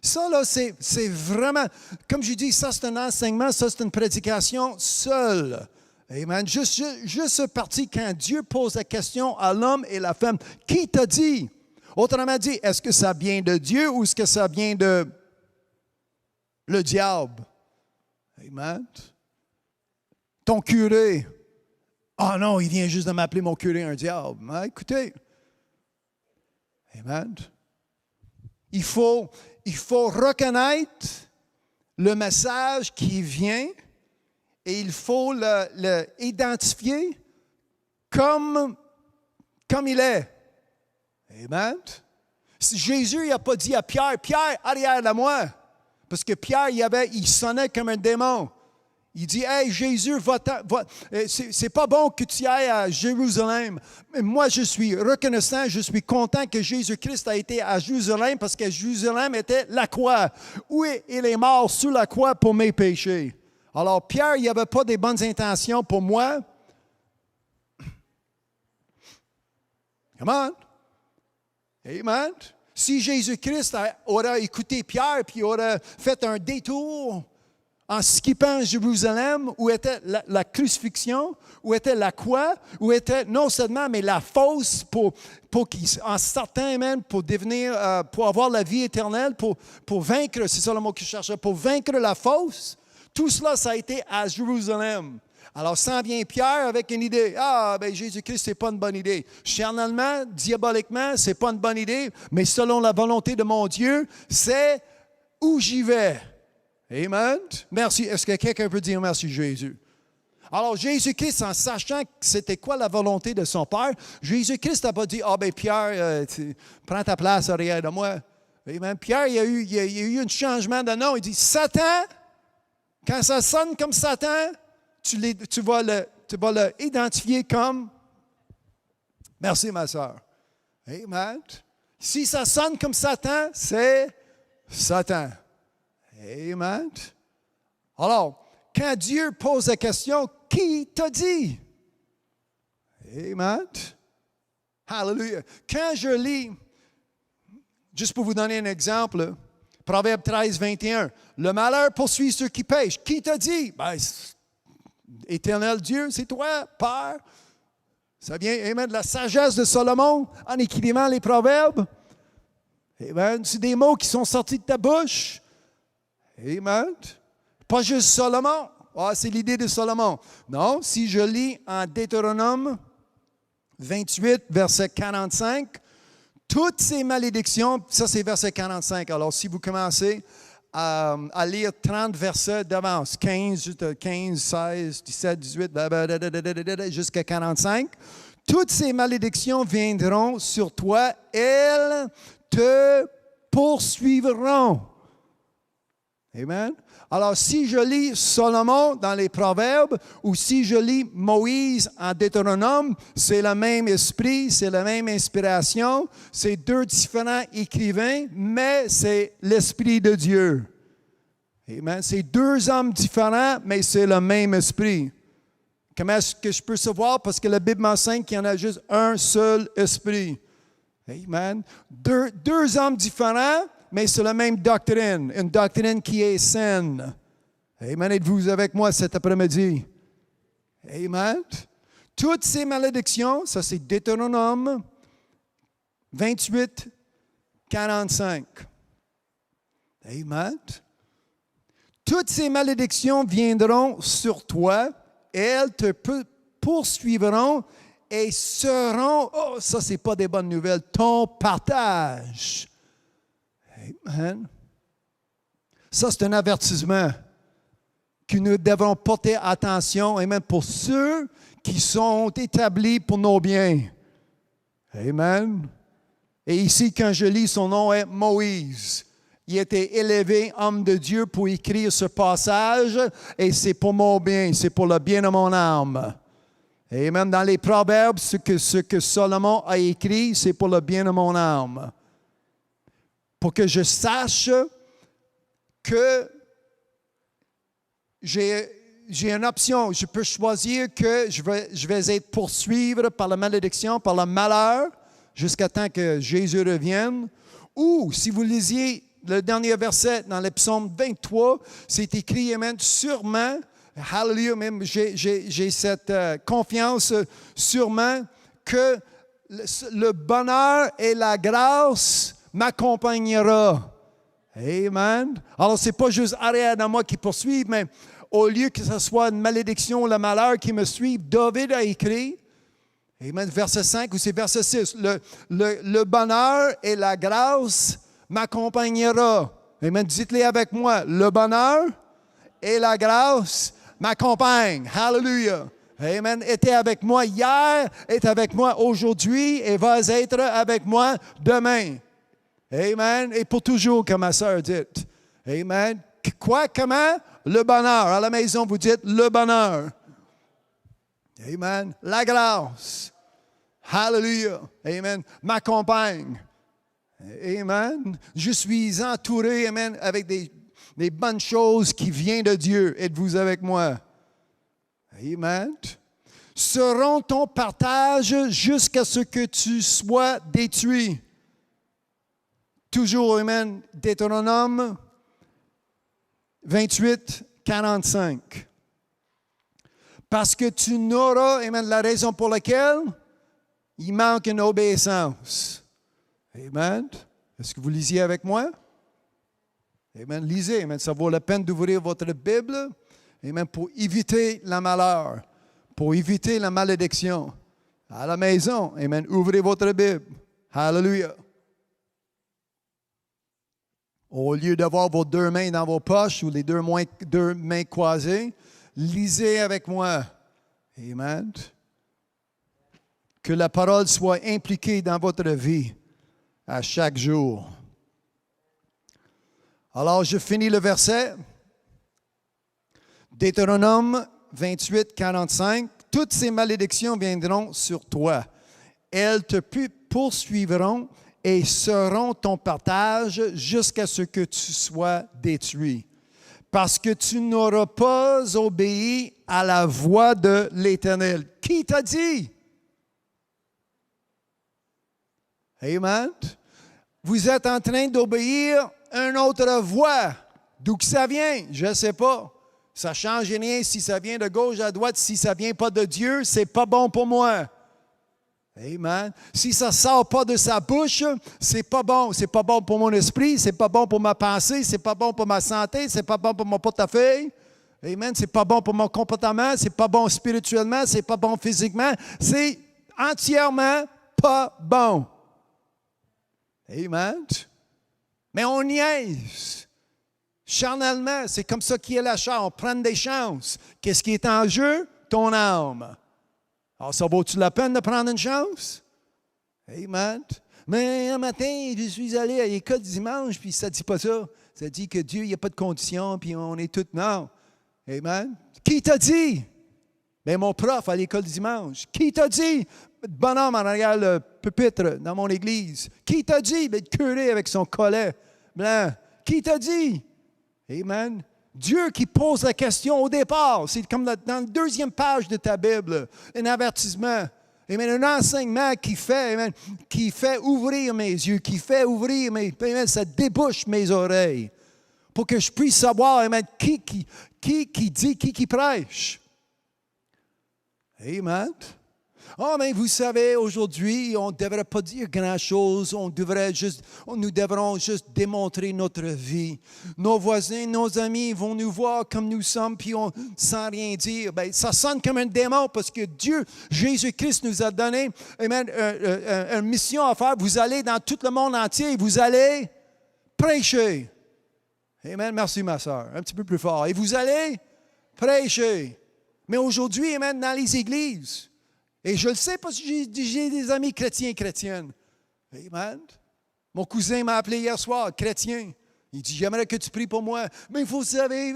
Ça, là, c'est vraiment, comme je dis, ça, c'est un enseignement, ça, c'est une prédication seule. Amen. Juste ce parti, quand Dieu pose la question à l'homme et la femme, qui t'a dit? Autrement dit, est-ce que ça vient de Dieu ou est-ce que ça vient de le diable? Amen. Ton curé. Ah non, il vient juste de m'appeler mon curé un diable. Mais écoutez. Amen. Il faut reconnaître le message qui vient et il faut l'identifier comme il est. Amen. Jésus n'a pas dit à Pierre, Pierre, arrière de moi. Parce que Pierre, il sonnait comme un démon. Il dit, hey Jésus, c'est pas bon que tu ailles à Jérusalem. Mais moi, je suis reconnaissant, je suis content que Jésus-Christ a été à Jérusalem parce que Jérusalem était la croix. Où il est mort sur la croix pour mes péchés. Alors Pierre, il n'avait pas des bonnes intentions pour moi. Come on. Amen. Si Jésus-Christ aurait écouté Pierre puis aurait fait un détour en skippant Jérusalem, où était la crucifixion, où était la croix, où était non seulement, mais la fosse en sortant, amen, pour devenir, pour avoir la vie éternelle, pour vaincre, c'est ça le mot que je cherchais, pour vaincre la fosse, tout cela, ça a été à Jérusalem. Alors, s'en vient Pierre avec une idée. Ah, ben Jésus-Christ, c'est pas une bonne idée. Charnellement, diaboliquement, c'est pas une bonne idée, mais selon la volonté de mon Dieu, c'est où j'y vais. Amen. Merci. Est-ce que quelqu'un peut dire merci Jésus? Alors, Jésus-Christ, en sachant que c'était quoi la volonté de son Père, Jésus-Christ n'a pas dit, ah ben Pierre, prends ta place arrière de moi. Amen. Pierre, il y a eu un changement de nom. Il dit, Satan, quand ça sonne comme Satan, tu vas le identifier comme, merci ma soeur. Amen. Si ça sonne comme Satan, c'est Satan. Amen. Alors, quand Dieu pose la question, qui t'a dit? Amen. Hallelujah. Quand je lis, juste pour vous donner un exemple, Proverbe 13, 21, le malheur poursuit ceux qui pêchent. Qui t'a dit? Ben, Éternel Dieu, c'est toi, Père. Ça vient, amen, de la sagesse de Salomon en écrivant les proverbes. Amen. C'est des mots qui sont sortis de ta bouche. Amen. Pas juste Salomon. Ah, c'est l'idée de Salomon. Non, si je lis en Deutéronome 28, verset 45, toutes ces malédictions, ça c'est verset 45. Alors, si vous commencez à lire 30 versets d'avance, 15, 16, 17, 18, jusqu'à 45, toutes ces malédictions viendront sur toi, elles te poursuivront. Amen. Alors, si je lis Salomon dans les Proverbes ou si je lis Moïse en Deutéronome, c'est le même esprit, c'est la même inspiration, c'est deux différents écrivains, mais c'est l'Esprit de Dieu. Amen. C'est deux hommes différents, mais c'est le même esprit. Comment est-ce que je peux savoir? Parce que la Bible m'enseigne qu'il y en a juste un seul esprit. Amen. Deux hommes différents, mais c'est la même doctrine, une doctrine qui est saine. Amen. Êtes-vous avec moi cet après-midi? Amen. Toutes ces malédictions, ça c'est Deutéronome 28, 45. Amen. Toutes ces malédictions viendront sur toi, elles te poursuivront et seront, oh ça c'est pas des bonnes nouvelles, ton partage. Amen. Ça, c'est un avertissement que nous devons porter attention, amen, pour ceux qui sont établis pour nos biens. Amen. Et ici, quand je lis, son nom est Moïse. Il a été élevé homme de Dieu pour écrire ce passage et c'est pour mon bien, c'est pour le bien de mon âme. Amen. Dans les Proverbes, ce que Salomon a écrit, c'est pour le bien de mon âme. pour que je sache que j'ai une option. Je peux choisir que je vais être poursuivi par la malédiction, par le malheur, jusqu'à temps que Jésus revienne. Ou, si vous lisiez le dernier verset dans le psaume 23, c'est écrit, amen, sûrement, hallelujah, même j'ai cette confiance, sûrement, que le bonheur et la grâce m'accompagnera. Amen. Alors, ce n'est pas juste arrière de moi qui poursuivent, mais au lieu que ce soit une malédiction ou le malheur qui me suive, David a écrit, amen, verset 5 ou c'est verset 6, le bonheur et la grâce m'accompagnera. Amen. Dites-les avec moi. Le bonheur et la grâce m'accompagnent. Hallelujah. Amen. Était avec moi hier, est avec moi aujourd'hui et va être avec moi demain. Amen. Et pour toujours, comme ma sœur dit. Amen. Quoi, comment? Le bonheur. À la maison, vous dites le bonheur. Amen. La grâce. Hallelujah. Amen. M'accompagne. Amen. Je suis entouré, amen, avec des bonnes choses qui viennent de Dieu. Êtes-vous avec moi? Amen. Seront ton partage jusqu'à ce que tu sois détruit. Toujours, amen, Deutéronome 28, 45. Parce que tu n'auras, amen, la raison pour laquelle il manque une obéissance. Amen. Est-ce que vous lisiez avec moi? Amen. Lisez. Amen. Ça vaut la peine d'ouvrir votre Bible. Amen. Pour éviter le malheur. Pour éviter la malédiction. À la maison. Amen. Ouvrez votre Bible. Hallelujah. Au lieu d'avoir vos deux mains dans vos poches ou les deux mains croisées, lisez avec moi. Amen. Que la parole soit impliquée dans votre vie à chaque jour. Alors, je finis le verset. Deutéronome 28, 45. Toutes ces malédictions viendront sur toi. Elles te poursuivront et seront ton partage jusqu'à ce que tu sois détruit. Parce que tu n'auras pas obéi à la voix de l'Éternel. Qui t'a dit? Amen. Vous êtes en train d'obéir à une autre voix. D'où que ça vient? Je ne sais pas. Ça ne change rien si ça vient de gauche à droite. Si ça ne vient pas de Dieu, ce n'est pas bon pour moi. Amen. Si ça ne sort pas de sa bouche, ce n'est pas bon. Ce n'est pas bon pour mon esprit, ce n'est pas bon pour ma pensée, ce n'est pas bon pour ma santé, ce n'est pas bon pour mon portefeuille. Amen. Ce n'est pas bon pour mon comportement, ce n'est pas bon spirituellement, ce n'est pas bon physiquement. C'est entièrement pas bon. Amen. Mais on niaise. Charnellement, c'est comme ça qui est la chair. On prend des chances. Qu'est-ce qui est en jeu? Ton âme. Alors, ça vaut-tu la peine de prendre une chance? Amen. Mais un matin, je suis allé à l'école dimanche, puis ça ne dit pas ça. Ça dit que Dieu, il n'y a pas de conditions, puis on est tous... Non. Amen. Qui t'a dit? Bien, mon prof à l'école dimanche. Qui t'a dit? Bonhomme en arrière le pupitre dans mon église. Qui t'a dit? Le curé avec son collet blanc. Qui t'a dit? Amen. Dieu qui pose la question au départ. C'est comme dans la deuxième page de ta Bible. Un avertissement. Amen. Un enseignement qui fait ouvrir mes yeux, qui fait ouvrir amen, ça débouche mes oreilles. Pour que je puisse savoir, amen, qui dit, qui prêche. Amen. Oh, mais vous savez, aujourd'hui, on ne devrait pas dire grand-chose. Nous devrons juste démontrer notre vie. Nos voisins, nos amis vont nous voir comme nous sommes, puis sans rien dire. Bien, ça sonne comme un démon parce que Dieu, Jésus-Christ, nous a donné amen, une mission à faire. Vous allez dans tout le monde entier et vous allez prêcher. Amen. Merci, ma soeur. Un petit peu plus fort. Et vous allez prêcher. Mais aujourd'hui, amen, dans les églises, et je le sais parce que j'ai des amis chrétiens et chrétiennes. Amen. Mon cousin m'a appelé hier soir, chrétien. Il dit, j'aimerais que tu pries pour moi. Mais vous savez,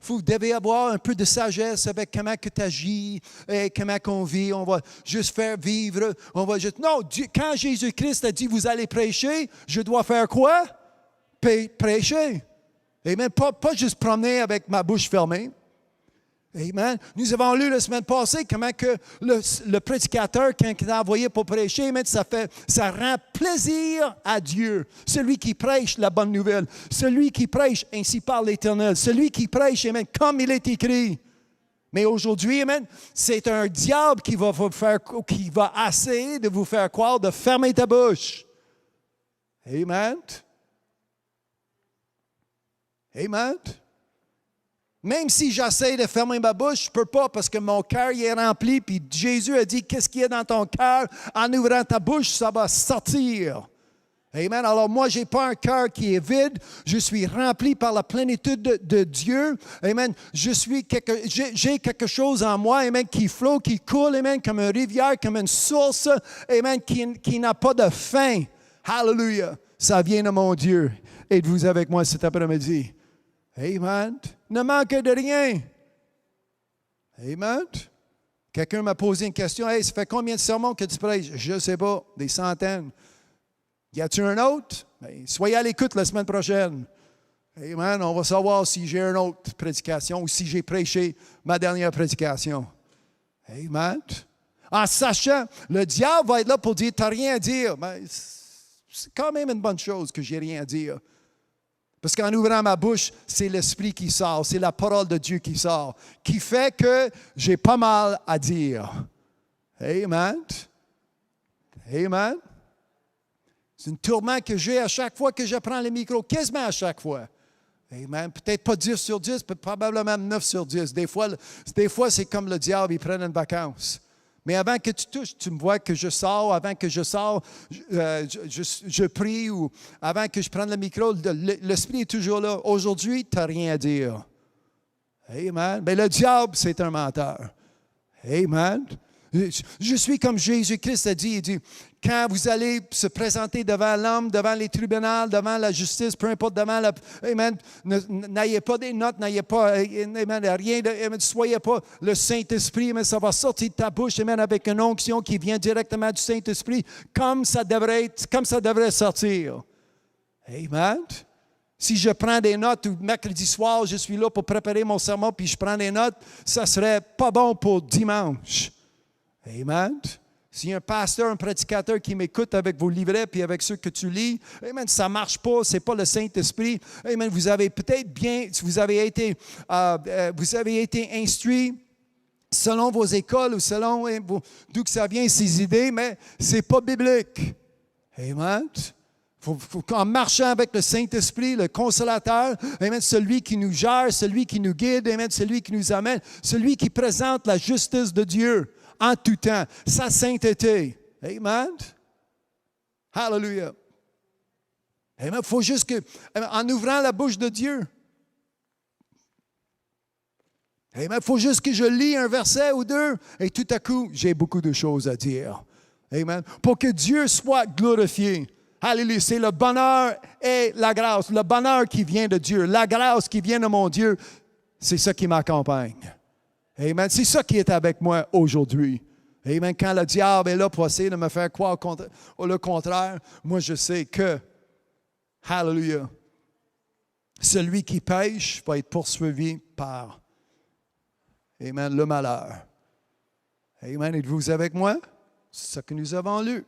vous devez avoir un peu de sagesse avec comment tu agis, et comment on vit. On va juste faire vivre. Non, Dieu, quand Jésus-Christ a dit, vous allez prêcher, je dois faire quoi? prêcher. Amen. Pas juste promener avec ma bouche fermée. Amen. Nous avons lu la semaine passée comment que le prédicateur, quand il est envoyé pour prêcher, amen, ça rend plaisir à Dieu. Celui qui prêche la bonne nouvelle, celui qui prêche ainsi parle l'Éternel, celui qui prêche, amen, comme il est écrit. Mais aujourd'hui, amen, c'est un diable qui va essayer de vous faire croire de fermer ta bouche. Amen. Amen. Même si j'essaie de fermer ma bouche, je ne peux pas parce que mon cœur est rempli. Puis Jésus a dit, qu'est-ce qu'il y a dans ton cœur? En ouvrant ta bouche, ça va sortir. Amen. Alors moi, je n'ai pas un cœur qui est vide. Je suis rempli par la plénitude de Dieu. Amen. J'ai quelque chose en moi, amen, qui flotte, qui coule, amen, comme une rivière, comme une source, amen, qui n'a pas de fin. Hallelujah. Ça vient de mon Dieu. Êtes-vous avec moi cet après-midi? Amen. Ne manque de rien. Amen. Quelqu'un m'a posé une question. Hey, ça fait combien de sermons que tu prêches? Je ne sais pas. Des centaines. Y a-t-il un autre? Bien, soyez à l'écoute la semaine prochaine. Amen. On va savoir si j'ai une autre prédication ou si j'ai prêché ma dernière prédication. Amen. En sachant, le diable va être là pour dire, tu n'as rien à dire. Mais c'est quand même une bonne chose que je n'ai rien à dire. Parce qu'en ouvrant ma bouche, c'est l'Esprit qui sort, c'est la parole de Dieu qui sort, qui fait que j'ai pas mal à dire. Amen. Amen. C'est un tourment que j'ai à chaque fois que je prends le micro, quasiment à chaque fois. Amen. Peut-être pas 10 sur 10, probablement 9 sur 10. Des fois c'est comme le diable, il prend une vacance. Mais avant que tu touches, tu me vois que je sors, avant que je sors, je prie, ou avant que je prenne le micro, l'Esprit est toujours là. Aujourd'hui, tu n'as rien à dire. Amen. Mais le diable, c'est un menteur. Amen. Je suis comme Jésus-Christ a dit, il dit, quand vous allez se présenter devant l'homme, devant les tribunaux, devant la justice, peu importe, devant la... Amen, n'ayez pas des notes, n'ayez pas, amen, rien, amen, soyez pas le Saint-Esprit, mais ça va sortir de ta bouche, amen, avec une onction qui vient directement du Saint-Esprit, comme ça devrait sortir. Amen. Si je prends des notes, ou mercredi soir, je suis là pour préparer mon sermon, puis je prends des notes, ça serait pas bon pour dimanche. Amen. S'il y a un pasteur, un prédicateur qui m'écoute avec vos livrets puis avec ceux que tu lis, amen, ça ne marche pas, ce n'est pas le Saint-Esprit. Amen, vous avez peut-être vous avez été instruit selon vos écoles ou selon d'où que ça vient, ces idées, mais ce n'est pas biblique. Amen. En marchant avec le Saint-Esprit, le consolateur, amen, celui qui nous gère, celui qui nous guide, amen, celui qui nous amène, celui qui présente la justice de Dieu en tout temps, sa sainteté. Amen. Hallelujah. Amen. Il faut juste que, en ouvrant la bouche de Dieu, amen, il faut juste que je lis un verset ou deux et tout à coup, j'ai beaucoup de choses à dire. Amen. Pour que Dieu soit glorifié. Alléluia. C'est le bonheur et la grâce. Le bonheur qui vient de Dieu. La grâce qui vient de mon Dieu. C'est ça qui m'accompagne. Amen. C'est ça qui est avec moi aujourd'hui. Amen. Quand le diable est là pour essayer de me faire croire le contraire, moi je sais que, hallelujah, celui qui pêche va être poursuivi par, amen, le malheur. Amen. Êtes-vous avec moi? C'est ce que nous avons lu.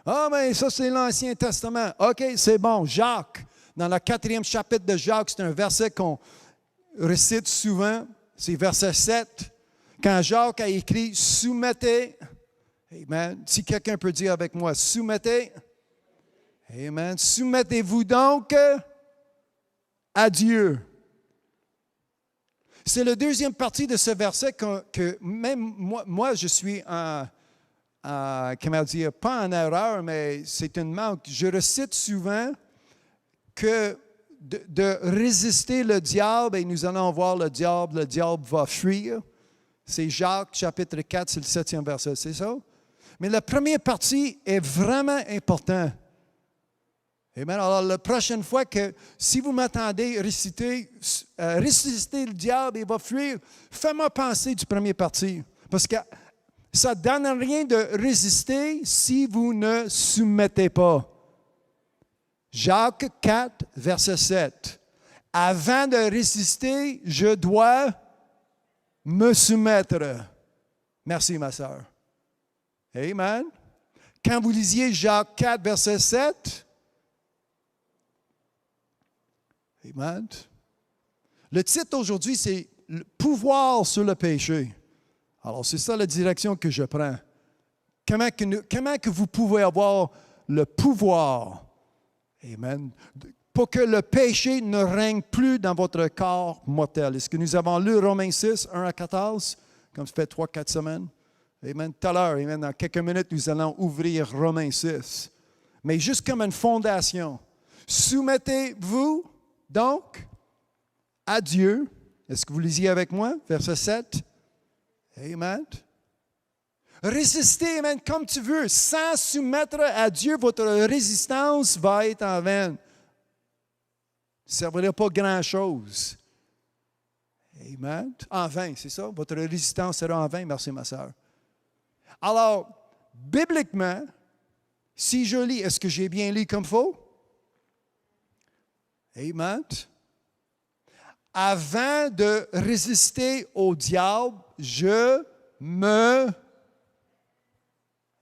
Ah, mais ça, c'est l'Ancien Testament. OK, c'est bon. Jacques, dans le 4e chapitre de Jacques, c'est un verset qu'on récite souvent. C'est verset 7. Quand Jacques a écrit « Soumettez », amen. Si quelqu'un peut dire avec moi « Soumettez », amen. Soumettez-vous donc à Dieu. C'est la deuxième partie de ce verset que même moi je suis comment dire, pas en erreur, mais c'est une manque. Je recite souvent que de résister le diable, et nous allons voir le diable va fuir. C'est Jacques, chapitre 4, c'est le 7e verset, c'est ça? Mais la première partie est vraiment importante. Amen. Alors, la prochaine fois que, si vous m'entendez réciter le diable, il va fuir, fais-moi penser du premier partie. Parce que ça ne donne rien de résister si vous ne soumettez pas. Jacques 4, verset 7. Avant de résister, je dois me soumettre. Merci, ma sœur. Amen. Quand vous lisiez Jacques 4, verset 7, amen. Le titre aujourd'hui, c'est « Le pouvoir sur le péché ». Alors, c'est ça la direction que je prends. Comment que vous pouvez avoir le pouvoir, amen, pour que le péché ne règne plus dans votre corps mortel. Est-ce que nous avons lu Romains 6, 1 à 14, comme ça fait 3-4 semaines? Amen. Tout à l'heure, amen, dans quelques minutes, nous allons ouvrir Romains 6. Mais juste comme une fondation, soumettez-vous donc à Dieu. Est-ce que vous lisiez avec moi? Verset 7. Amen. Résistez, amen, comme tu veux. Sans soumettre à Dieu, votre résistance va être en vain. Ça ne servira pas grand-chose. Amen. En vain, c'est ça? Votre résistance sera en vain. Merci, ma sœur. Alors, bibliquement, si je lis, est-ce que j'ai bien lu comme il faut? Amen. Avant de résister au diable, je me...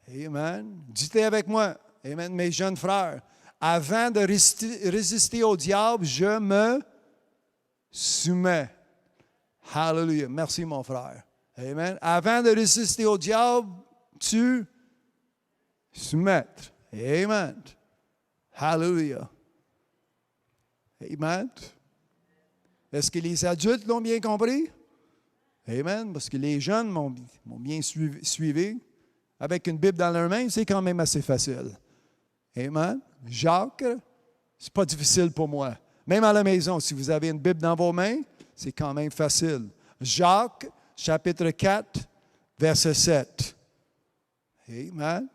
Amen. Dites-le avec moi. Amen, mes jeunes frères. Avant de résister au diable, je me soumets. Hallelujah. Merci, mon frère. Amen. Avant de résister au diable, tu soumettre. Amen. Hallelujah. Amen. Est-ce que les adultes l'ont bien compris? Amen. Parce que les jeunes m'ont bien suivi. Avec une Bible dans leur main, c'est quand même assez facile. Amen. Jacques, c'est pas difficile pour moi. Même à la maison, si vous avez une Bible dans vos mains, c'est quand même facile. Jacques, chapitre 4, verset 7. Amen.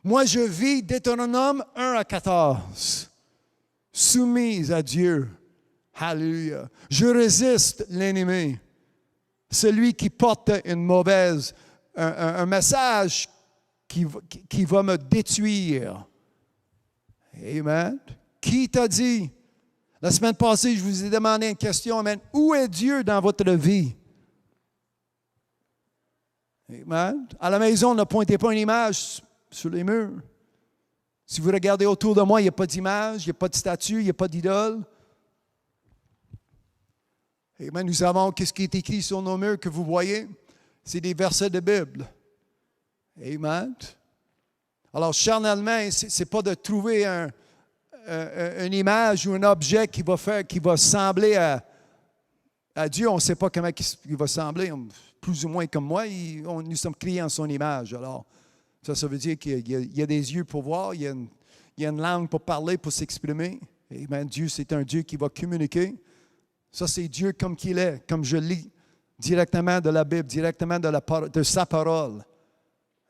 Moi, je vis Deutéronome 1 à 14. Soumise à Dieu. Alléluia. Je résiste l'ennemi. Celui qui porte une mauvaise, un message qui va me détruire. Amen. Qui t'a dit? La semaine passée, je vous ai demandé une question. Amen. Où est Dieu dans votre vie? Amen. À la maison, ne pointez pas une image sur les murs. Si vous regardez autour de moi, il n'y a pas d'image, il n'y a pas de statue, il n'y a pas d'idole. Amen. Nous savons qu'est-ce qui est écrit sur nos murs que vous voyez. C'est des versets de Bible. Amen. Alors, charnellement, ce n'est pas de trouver une image ou un objet qui va sembler à Dieu. On ne sait pas comment il va sembler. Plus ou moins comme moi, nous sommes créés en son image. Alors, ça veut dire qu'il y a des yeux pour voir, il y a une langue pour parler, pour s'exprimer. Amen. Dieu, c'est un Dieu qui va communiquer. Ça, c'est Dieu comme qu'il est, comme je lis directement de la Bible, directement de sa parole.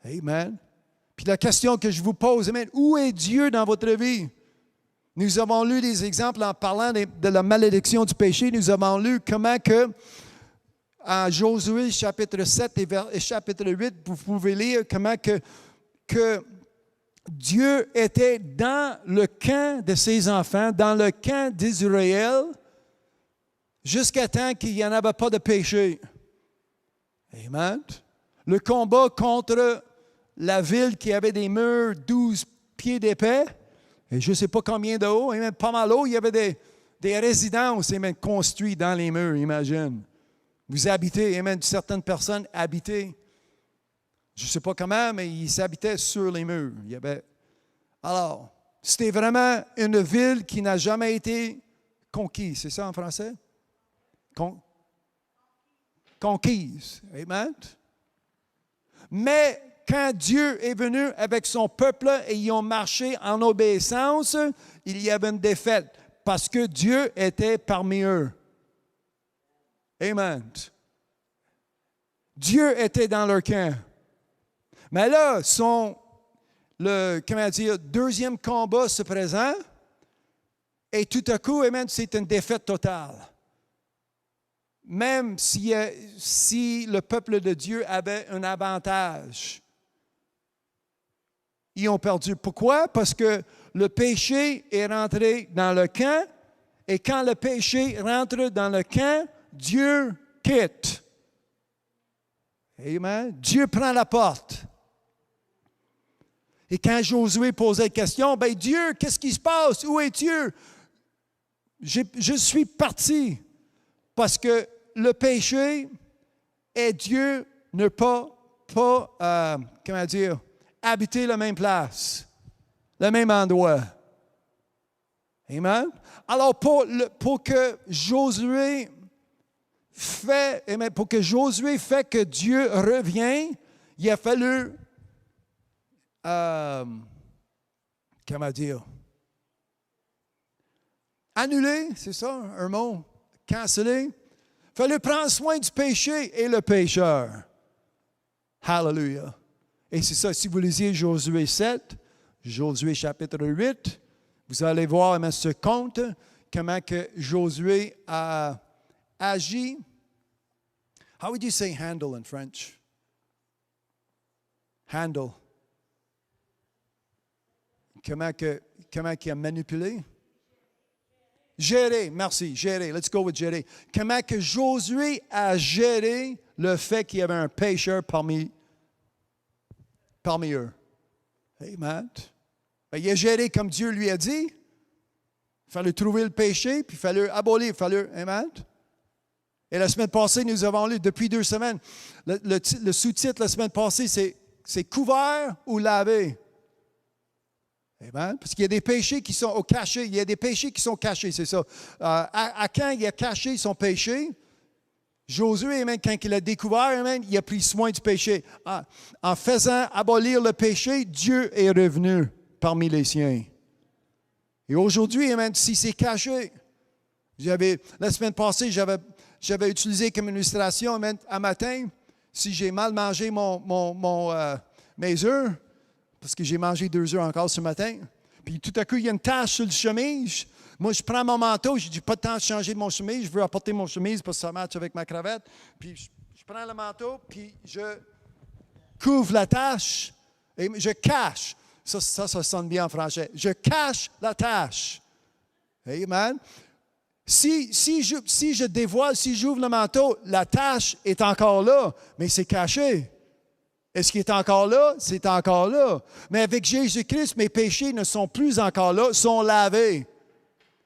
Amen. Puis la question que je vous pose, amen, où est Dieu dans votre vie? Nous avons lu des exemples en parlant de la malédiction du péché. Nous avons lu comment que, en Josué chapitre 7 et chapitre 8, vous pouvez lire comment que Dieu était dans le camp de ses enfants, dans le camp d'Israël, jusqu'à temps qu'il n'y en avait pas de péché. Amen. Le combat contre la ville qui avait des murs 12 pieds d'épais, et je ne sais pas combien de haut, amen, pas mal haut, il y avait des résidences amen, construites dans les murs, imagine. Vous habitez, amen, certaines personnes habitaient, je ne sais pas comment, mais ils habitaient sur les murs. Alors, c'était vraiment une ville qui n'a jamais été conquise, c'est ça en français? Conquise. Amen. Mais quand Dieu est venu avec son peuple et ils ont marché en obéissance, il y avait une défaite parce que Dieu était parmi eux. Amen. Dieu était dans leur camp. Mais là, deuxième combat se présente et tout à coup, amen, c'est une défaite totale. Même si le peuple de Dieu avait un avantage. ils ont perdu. Pourquoi? Parce que le péché est rentré dans le camp, et quand le péché rentre dans le camp, Dieu quitte. Amen. Dieu prend la porte. Et quand Josué posait la question, ben Dieu, qu'est-ce qui se passe? Où est Dieu? Je suis parti parce que le péché et Dieu ne pas habiter la même place, le même endroit. Amen. Alors, pour que Josué fait que Dieu revienne, il a fallu, annuler, c'est ça, un mot, canceller. Il fallait prendre soin du péché et le pécheur. Hallelujah. Et c'est ça, si vous lisez Josué 7, Josué chapitre 8, vous allez voir ce compte, comment que Josué a agi. How would you say handle in French? Handle. Comment qu'il a manipulé? Gérer, merci, gérer. Let's go with gérer. Comment que Josué a géré le fait qu'il y avait un pécheur parmi eux. Amen. Ben, il a géré comme Dieu lui a dit. Il fallait trouver le péché, puis il fallait abolir, amen. Et la semaine passée, nous avons lu, depuis 2 semaines, le sous-titre la semaine passée, c'est couvert ou lavé. Amen. Parce qu'il y a des péchés qui sont cachés. Il y a des péchés qui sont cachés, c'est ça. Quand il a caché son péché, Josué, amen, quand il a découvert, amen, il a pris soin du péché. En faisant abolir le péché, Dieu est revenu parmi les siens. Et aujourd'hui, amen, si c'est caché, la semaine passée, j'avais utilisé comme illustration, amen, à matin, si j'ai mal mangé mes œufs, parce que j'ai mangé 2 œufs encore ce matin, puis tout à coup, il y a une tache sur le chemise. Moi, je prends mon manteau, je dis pas de temps de changer mon chemise, je veux apporter mon chemise parce que ça matche avec ma cravate. Puis je prends le manteau, puis je couvre la tache et je cache. Ça sonne bien en français. Je cache la tache. Amen. Si je dévoile, si j'ouvre le manteau, la tache est encore là, mais c'est caché. Est-ce qu'il est encore là? C'est encore là. Mais avec Jésus-Christ, mes péchés ne sont plus encore là, sont lavés.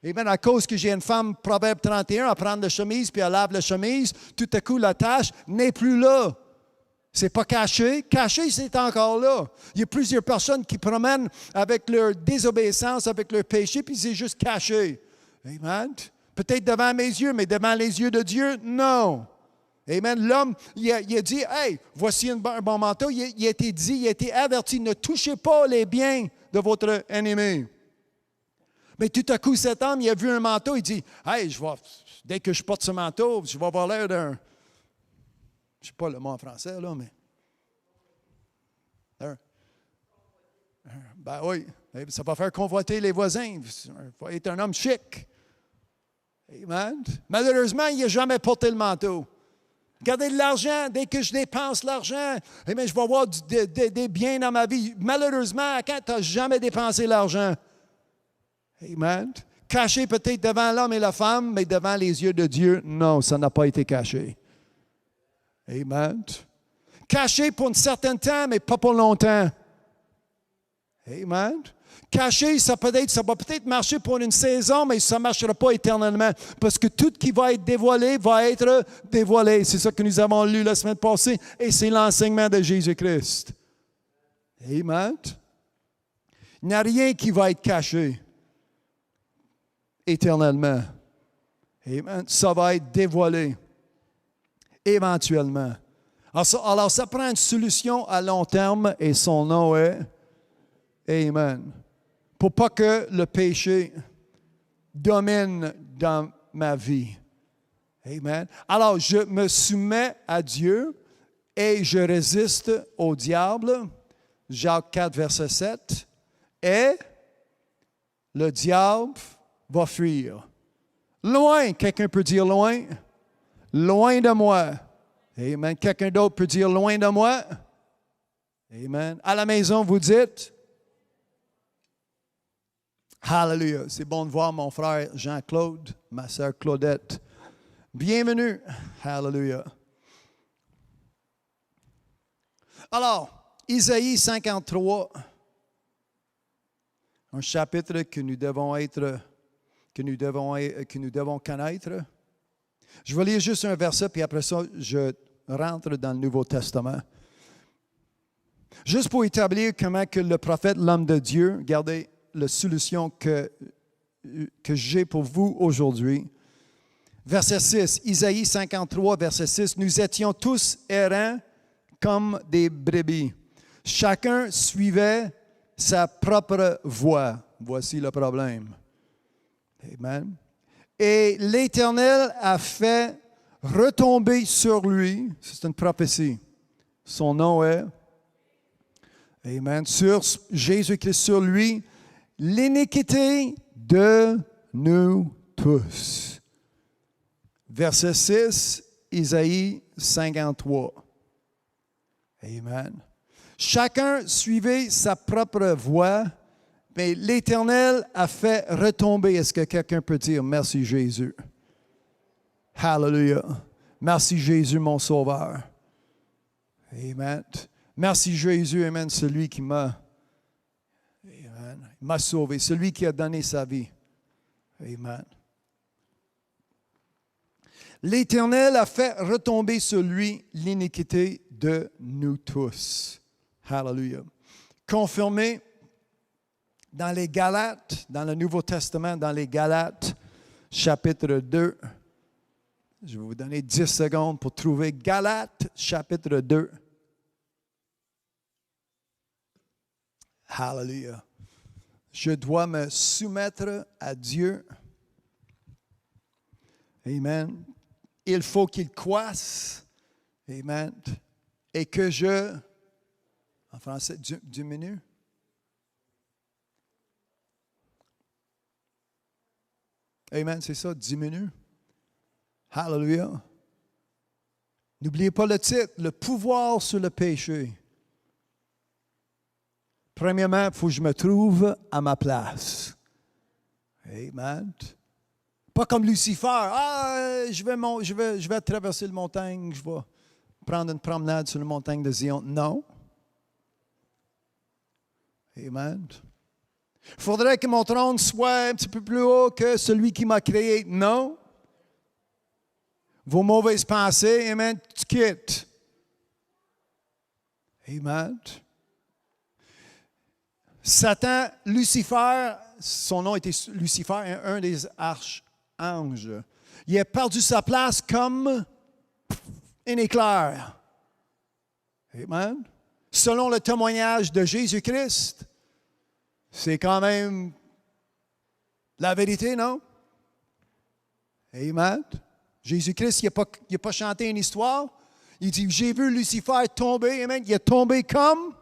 Amen. À cause que j'ai une femme, Proverbe 31, à prendre la chemise, puis elle lave la chemise, tout à coup, la tache n'est plus là. C'est pas caché. Caché, c'est encore là. Il y a plusieurs personnes qui promènent avec leur désobéissance, avec leur péché, puis c'est juste caché. Amen. Peut-être devant mes yeux, mais devant les yeux de Dieu, non. Amen. L'homme, il a dit, hey, voici un bon manteau. Il a été dit, il a été averti, ne touchez pas les biens de votre ennemi. Mais tout à coup, cet homme, il a vu un manteau, il dit, hey, dès que je porte ce manteau, je vais avoir l'air d'un, je ne sais pas le mot en français, là, mais. Ben oui, ça va faire convoiter les voisins. Il faut être un homme chic. Amen. Malheureusement, il n'a jamais porté le manteau. Regardez l'argent, dès que je dépense l'argent, je vais avoir des biens dans ma vie. Malheureusement, quand tu n'as jamais dépensé l'argent. Amen. Caché peut-être devant l'homme et la femme, mais devant les yeux de Dieu, non, ça n'a pas été caché. Amen. Caché pour un certain temps, mais pas pour longtemps. Amen. Caché, ça va peut-être marcher pour une saison, mais ça ne marchera pas éternellement. Parce que tout qui va être dévoilé. C'est ça que nous avons lu la semaine passée, et c'est l'enseignement de Jésus-Christ. Amen. Il n'y a rien qui va être caché éternellement. Amen. Ça va être dévoilé éventuellement. Alors, ça prend une solution à long terme, et son nom est Amen. Pour pas que le péché domine dans ma vie. Amen. Alors, je me soumets à Dieu et je résiste au diable. Jacques 4, verset 7. Et le diable va fuir. Loin, quelqu'un peut dire loin. Loin de moi. Amen. Quelqu'un d'autre peut dire loin de moi. Amen. À la maison, vous dites Hallelujah. C'est bon de voir mon frère Jean-Claude, ma sœur Claudette. Bienvenue. Hallelujah. Alors, Isaïe 53, un chapitre que nous devons connaître. Je vais lire juste un verset, puis après ça, je rentre dans le Nouveau Testament. Juste pour établir comment que le prophète, l'homme de Dieu, regardez la solution que j'ai pour vous aujourd'hui. Verset 6, Isaïe 53, verset 6, « Nous étions tous errants comme des brebis. Chacun suivait sa propre voie. » Voici le problème. Amen. « Et l'Éternel a fait retomber sur lui, » c'est une prophétie, son nom est, amen, sur Jésus-Christ, sur lui, l'iniquité de nous tous. Verset 6, Isaïe 53. Amen. Chacun suivait sa propre voie, mais l'Éternel a fait retomber. Est-ce que quelqu'un peut dire merci Jésus? Hallelujah. Merci Jésus, mon Sauveur. Amen. Merci Jésus, amen, celui qui m'a sauvé, celui qui a donné sa vie. Amen. L'Éternel a fait retomber sur lui l'iniquité de nous tous. Hallelujah. Confirmé dans les Galates, dans le Nouveau Testament, dans les Galates, chapitre 2. Je vais vous donner 10 secondes pour trouver Galates, chapitre 2. Hallelujah. Je dois me soumettre à Dieu. Amen. Il faut qu'il croisse. Amen. Et que je, en français, diminue. Amen, c'est ça, diminue. Hallelujah. N'oubliez pas le titre, le pouvoir sur le péché. Premièrement, il faut que je me trouve à ma place. Amen. Pas comme Lucifer. Je vais traverser la montagne, je vais prendre une promenade sur la montagne de Zion. Non. Amen. Il faudrait que mon trône soit un petit peu plus haut que celui qui m'a créé. Non. Vos mauvaises pensées, amen, tu quittes. Amen. Satan, Lucifer, son nom était Lucifer, un des archanges. Il a perdu sa place comme un éclair. Amen. Selon le témoignage de Jésus-Christ, c'est quand même la vérité, non? Amen. Jésus-Christ, il n'a pas chanté une histoire. Il dit, j'ai vu Lucifer tomber. Amen. Il est tombé comme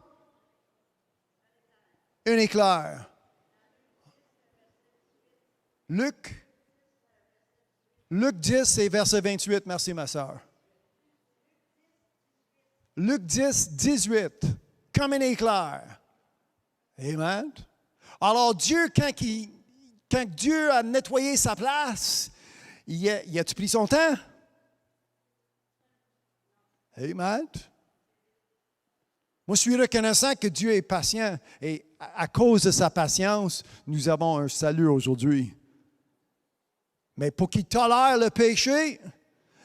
un éclair. Luc 10 et verset 28. Merci, ma soeur. Luc 10, 18. Comme un éclair. Amen. Alors Dieu, quand Dieu a nettoyé sa place, il a-tu pris son temps? Amen. Moi, je suis reconnaissant que Dieu est patient et à cause de sa patience, nous avons un salut aujourd'hui. Mais pour qu'il tolère le péché,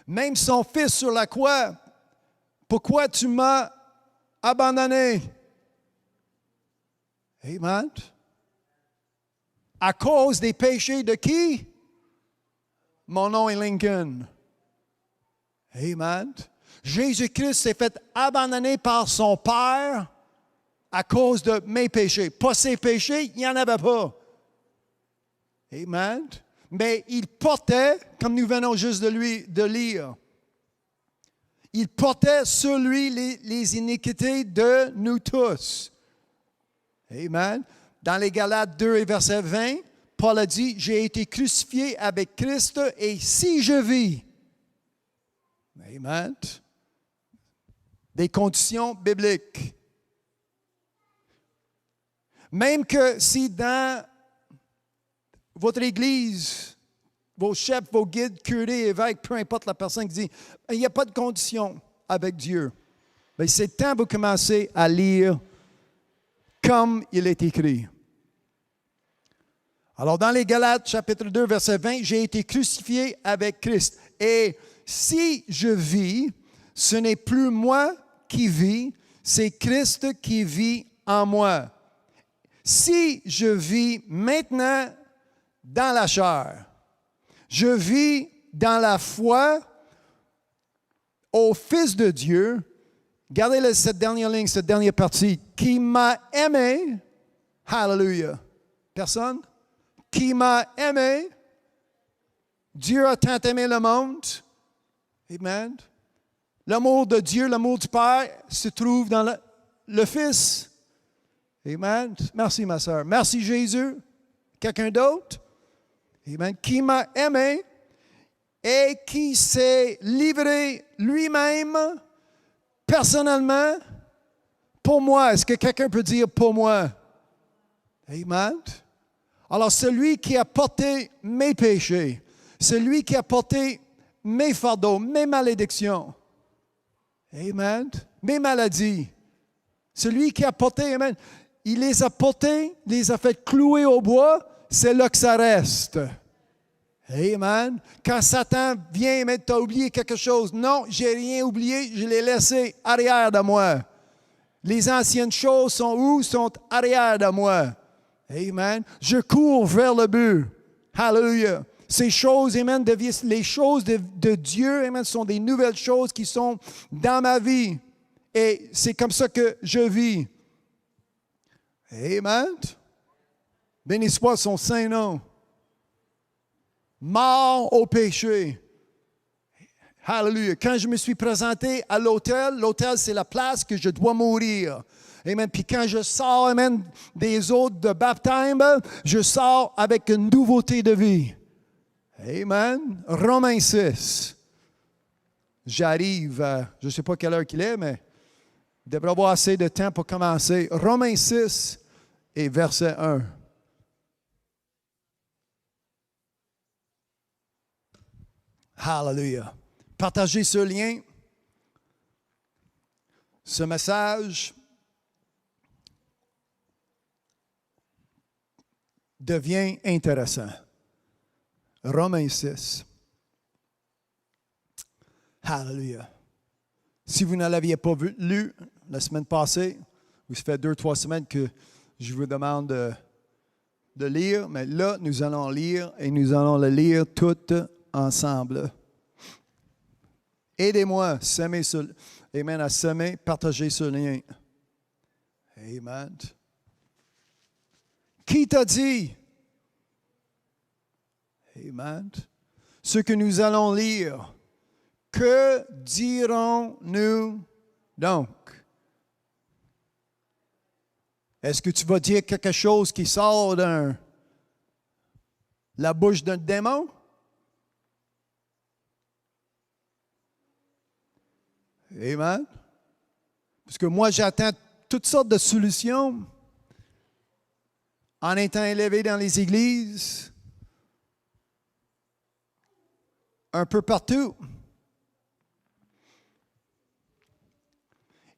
même son fils sur la croix, pourquoi tu m'as abandonné? Amen. À cause des péchés de qui? Mon nom est Lincoln. Amen. Jésus-Christ s'est fait abandonner par son Père à cause de mes péchés. Pas ses péchés, il n'y en avait pas. Amen. Mais il portait, comme nous venons juste de lire, il portait sur lui les iniquités de nous tous. Amen. Dans les Galates 2 et verset 20, Paul a dit, « J'ai été crucifié avec Christ et si je vis. » Amen. Des conditions bibliques. Même que si dans votre Église, vos chefs, vos guides, curés, évêques, peu importe la personne qui dit, il n'y a pas de condition avec Dieu. Mais c'est temps de commencer à lire comme il est écrit. Alors, dans les Galates, chapitre 2, verset 20, j'ai été crucifié avec Christ. Et si je vis, ce n'est plus moi qui vis, c'est Christ qui vit en moi. Si je vis maintenant dans la chair, je vis dans la foi au Fils de Dieu. Regardez cette dernière ligne, cette dernière partie. Qui m'a aimé. Hallelujah. Personne? Qui m'a aimé. Dieu a tant aimé le monde. Amen. L'amour de Dieu, l'amour du Père se trouve dans le Fils. Amen. Merci, ma soeur. Merci, Jésus. Quelqu'un d'autre? Amen. Qui m'a aimé et qui s'est livré lui-même personnellement pour moi. Est-ce que quelqu'un peut dire pour moi? Amen. Alors, celui qui a porté mes péchés, celui qui a porté mes fardeaux, mes malédictions, amen, mes maladies, celui qui a porté, amen, il les a portés, les a fait clouer au bois, c'est là que ça reste. Amen. Quand Satan vient et tu as oublié quelque chose, non, j'ai rien oublié, je l'ai laissé arrière de moi. Les anciennes choses sont où? Sont arrière de moi. Amen. Je cours vers le but. Hallelujah. Ces choses, amen, les choses de Dieu, amen, sont des nouvelles choses qui sont dans ma vie. Et c'est comme ça que je vis. Amen. Béni soit son saint nom. Mort au péché. Hallelujah. Quand je me suis présenté à l'autel, l'autel, c'est la place que je dois mourir. Amen. Puis quand je sors, amen, des eaux de baptême, je sors avec une nouveauté de vie. Amen. Romains 6. J'arrive à, je ne sais pas quelle heure qu'il est, mais il devrait avoir assez de temps pour commencer. Romains 6 et verset 1. Hallelujah. Partagez ce lien, ce message devient intéressant. Romains 6. Hallelujah. Si vous ne l'aviez pas lu la semaine passée, ou ça fait 2-3 semaines que je vous demande de lire, mais là, nous allons lire et nous allons le lire toutes ensemble. Aidez-moi amen, à semer, partager ce lien. Amen. Qui t'a dit? Amen. Ce que nous allons lire. Que dirons-nous donc? Est-ce que tu vas dire quelque chose qui sort de la bouche d'un démon? Amen. Parce que moi, j'attends toutes sortes de solutions en étant élevé dans les églises, un peu partout.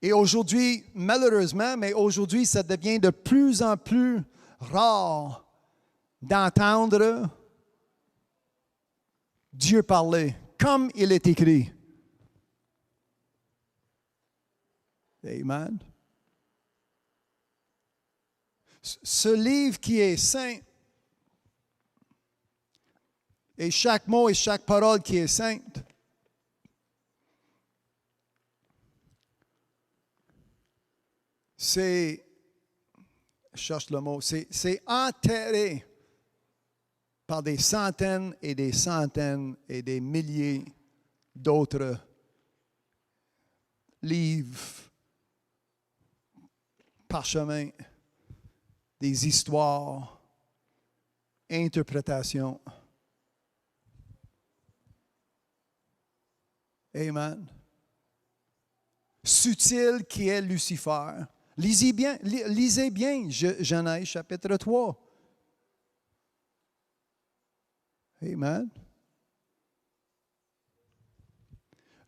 Et aujourd'hui, malheureusement, mais aujourd'hui, ça devient de plus en plus rare d'entendre Dieu parler, comme il est écrit. Amen. Ce livre qui est saint, et chaque mot et chaque parole qui est sainte, je cherche le mot, c'est enterré par des centaines et des centaines et des milliers d'autres livres, parchemins, des histoires, interprétations. Amen. Subtil qui est Lucifer. Lisez bien Genèse chapitre 3. Amen.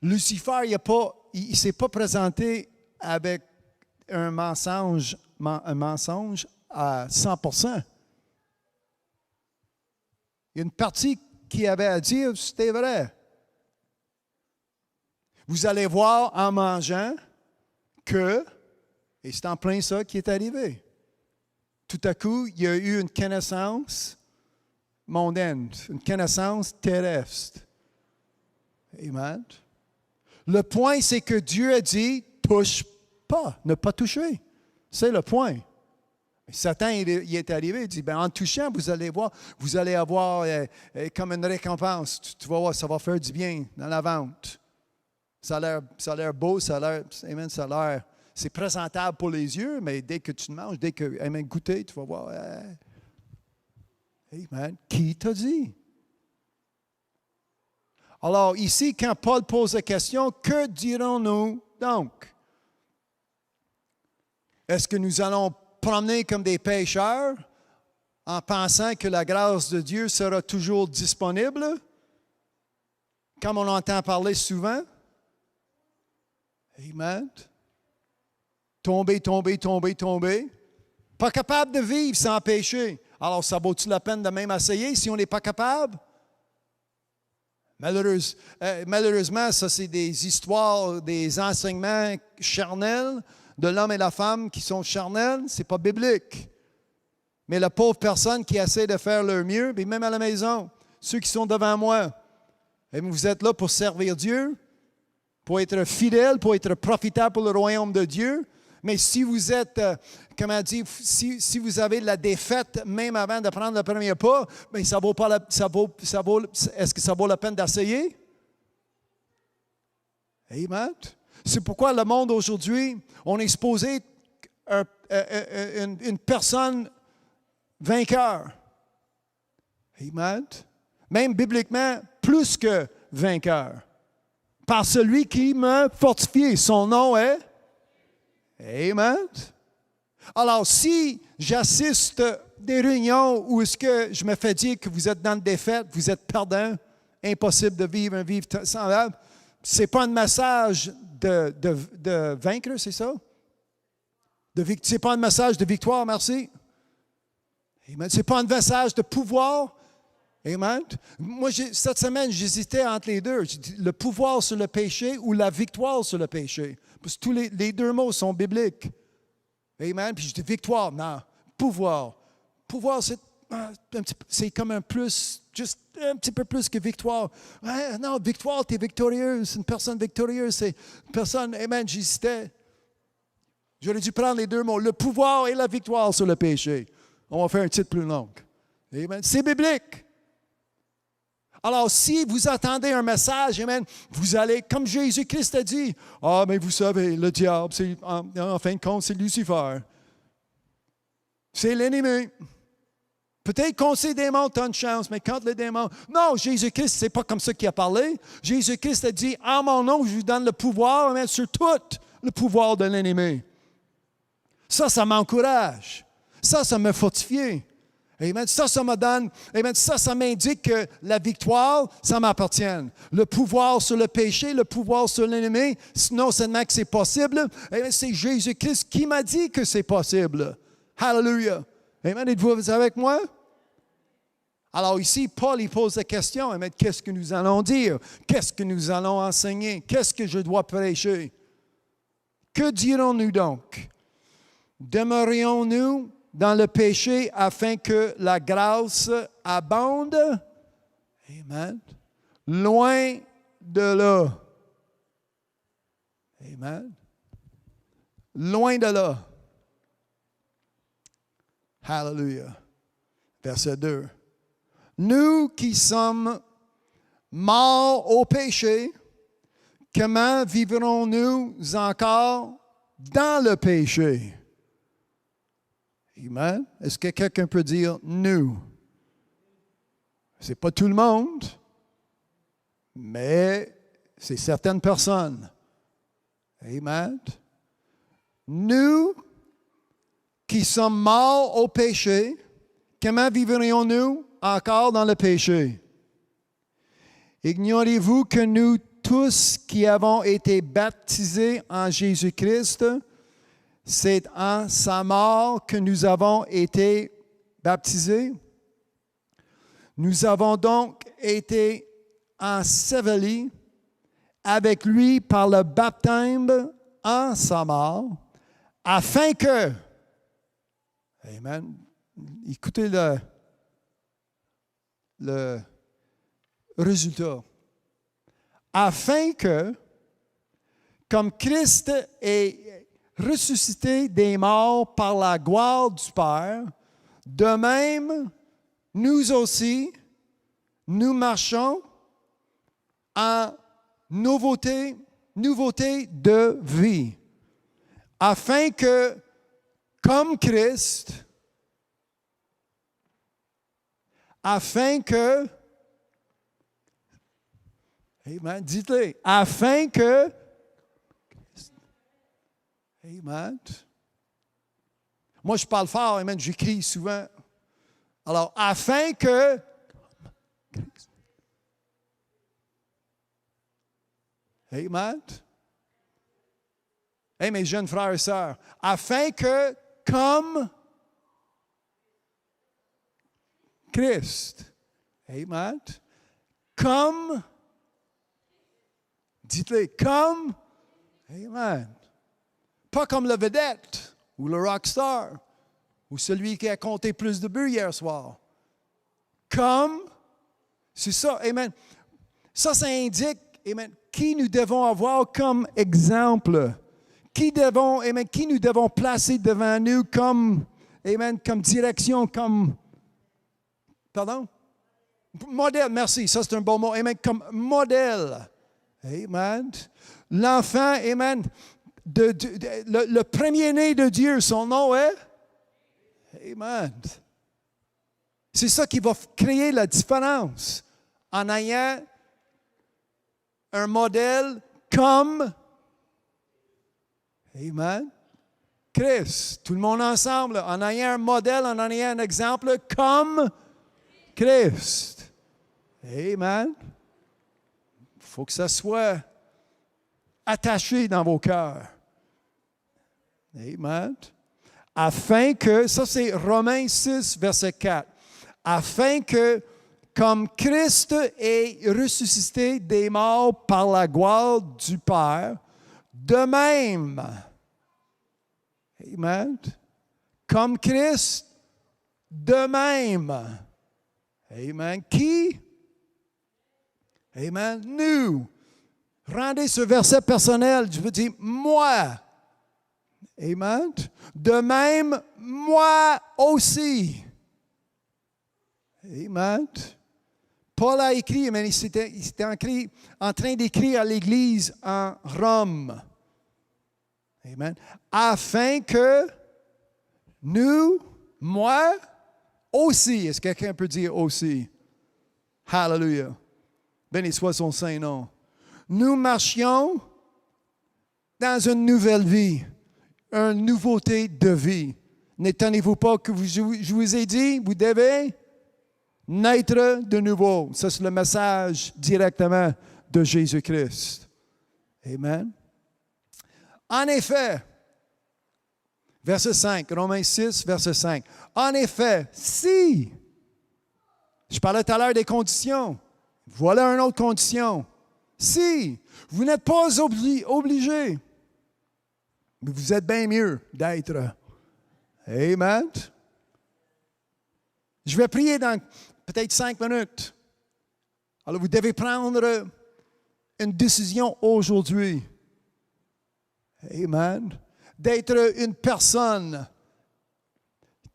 Lucifer, il ne s'est pas présenté avec un mensonge à 100%. Il y a une partie qui avait à dire, c'était vrai. Vous allez voir en mangeant que, et c'est en plein ça qui est arrivé. Tout à coup, il y a eu une connaissance mondaine, une connaissance terrestre. Amen. Le point, c'est que Dieu a dit, touche pas, ne pas toucher. C'est le point. Satan, il est arrivé, il dit, en touchant, vous allez voir, vous allez avoir comme une récompense. Tu vas voir, ça va faire du bien dans la vente. Ça a l'air beau, amen, c'est présentable pour les yeux, mais dès que tu manges, dès que, amen, goûter, tu vas voir, amen, qui t'a dit? Alors ici, quand Paul pose la question, que dirons-nous donc? Est-ce que nous allons promener comme des pécheurs en pensant que la grâce de Dieu sera toujours disponible, comme on entend parler souvent? Amen. Tomber. Pas capable de vivre sans péché. Alors, ça vaut-il la peine de même essayer si on n'est pas capable? Malheureusement, ça, c'est des histoires, des enseignements charnels de l'homme et la femme qui sont charnels. Ce n'est pas biblique. Mais la pauvre personne qui essaie de faire leur mieux, puis même à la maison, ceux qui sont devant moi, et vous êtes là pour servir Dieu, pour être fidèle, pour être profitable pour le royaume de Dieu. Mais si vous êtes, comment dire, si vous avez de la défaite même avant de prendre le premier pas, bien, est-ce que ça vaut la peine d'essayer? Amen. C'est pourquoi le monde aujourd'hui, on est supposé une personne vainqueur. Amen. Même bibliquement, plus que vainqueur. Par celui qui me fortifie. Son nom est? Amen. Alors, si j'assiste à des réunions où est-ce que je me fais dire que vous êtes dans une défaite, vous êtes perdant, impossible de vivre un vivre semblable, ce n'est pas un message de vaincre, c'est ça? Ce n'est pas un message de victoire, merci. Amen. Ce n'est pas un message de pouvoir. Amen. Moi, cette semaine, j'hésitais entre les deux. Le pouvoir sur le péché ou la victoire sur le péché. Parce que tous les deux mots sont bibliques. Amen. Puis je dis victoire, non. Pouvoir. Pouvoir, c'est comme un plus, juste un petit peu plus que victoire. Ouais, non, victoire, tu es victorieuse. Une personne victorieuse, c'est une personne, amen, j'hésitais. J'aurais dû prendre les deux mots, le pouvoir et la victoire sur le péché. On va faire un titre plus long. Amen. C'est biblique. Alors, si vous attendez un message, amen, vous allez, comme Jésus-Christ a dit, « Ah, mais vous savez, le diable, en fin de compte, c'est Lucifer. C'est l'ennemi. Peut-être qu'on sait des démons, tu as une chance, mais quand les démons... » Non, Jésus-Christ, ce n'est pas comme ça qu'il a parlé. Jésus-Christ a dit, « En mon nom, je vous donne le pouvoir, amen, sur tout le pouvoir de l'ennemi. » Ça m'encourage. Ça me fortifie. Amen. Ça me donne, amen. Ça m'indique que la victoire, ça m'appartient. Le pouvoir sur le péché, le pouvoir sur l'ennemi, non seulement que c'est possible, amen, c'est Jésus-Christ qui m'a dit que c'est possible. Hallelujah. Amen. Êtes-vous avec moi? Alors ici, Paul, il pose la question, amen, qu'est-ce que nous allons dire? Qu'est-ce que nous allons enseigner? Qu'est-ce que je dois prêcher? Que dirons-nous donc? Demeurions-nous dans le péché afin que la grâce abonde? Amen. Loin de là. Amen. Loin de là. Hallelujah. Verset 2. Nous qui sommes morts au péché, comment vivrons-nous encore dans le péché? Amen. Est-ce que quelqu'un peut dire nous? Ce n'est pas tout le monde, mais c'est certaines personnes. Amen. Nous qui sommes morts au péché, comment vivrions-nous encore dans le péché? Ignorez-vous que nous tous qui avons été baptisés en Jésus-Christ, c'est en sa mort que nous avons été baptisés? Nous avons donc été ensevelis avec lui par le baptême en sa mort, afin que, amen, écoutez le résultat, afin que, comme Christ est ressuscité des morts par la gloire du Père, de même, nous aussi, nous marchons en nouveauté de vie, afin que, comme Christ, afin que, amen, dites-le, afin que, amen. Moi, je parle fort, amen, j'écris souvent. Alors, afin que, amen. Hey, mes jeunes frères et sœurs, afin que, comme Christ, amen, comme, dites-le, comme, amen, pas comme le vedette ou le rockstar ou celui qui a compté plus de buts hier soir. Comme, c'est ça, amen. Ça indique, amen, qui nous devons avoir comme exemple. Qui nous devons placer devant nous comme, amen, comme direction, comme, pardon? Modèle, merci, ça c'est un bon mot, amen, comme modèle. Amen. L'enfant, amen, le premier-né de Dieu, son nom est? Amen. C'est ça qui va créer la différence en ayant un modèle comme, amen, Christ. Tout le monde ensemble, en ayant un modèle, en ayant un exemple comme Christ. Amen. Il faut que ça soit attaché dans vos cœurs. Amen. Afin que, ça c'est Romains 6, verset 4, afin que, comme Christ est ressuscité des morts par la gloire du Père, de même, amen, comme Christ, de même, amen, qui, amen, nous, rendez ce verset personnel, je veux dire, moi, amen, de même, moi aussi, amen. Paul a écrit, mais il était en train d'écrire à l'Église en Rome. Amen. Afin que nous, moi aussi, est-ce que quelqu'un peut dire aussi? Hallelujah. Béni soit son saint nom. Nous marchions dans une nouvelle vie, une nouveauté de vie. N'étonnez-vous pas que je vous ai dit, vous devez naître de nouveau. Ça, c'est le message directement de Jésus-Christ. Amen. En effet, verset 5, Romains 6, verset 5. En effet, si, je parlais tout à l'heure des conditions, voilà une autre condition. Si vous n'êtes pas obligé, mais vous êtes bien mieux d'être. Amen. Je vais prier dans peut-être 5 minutes. Alors, vous devez prendre une décision aujourd'hui. Amen. D'être une personne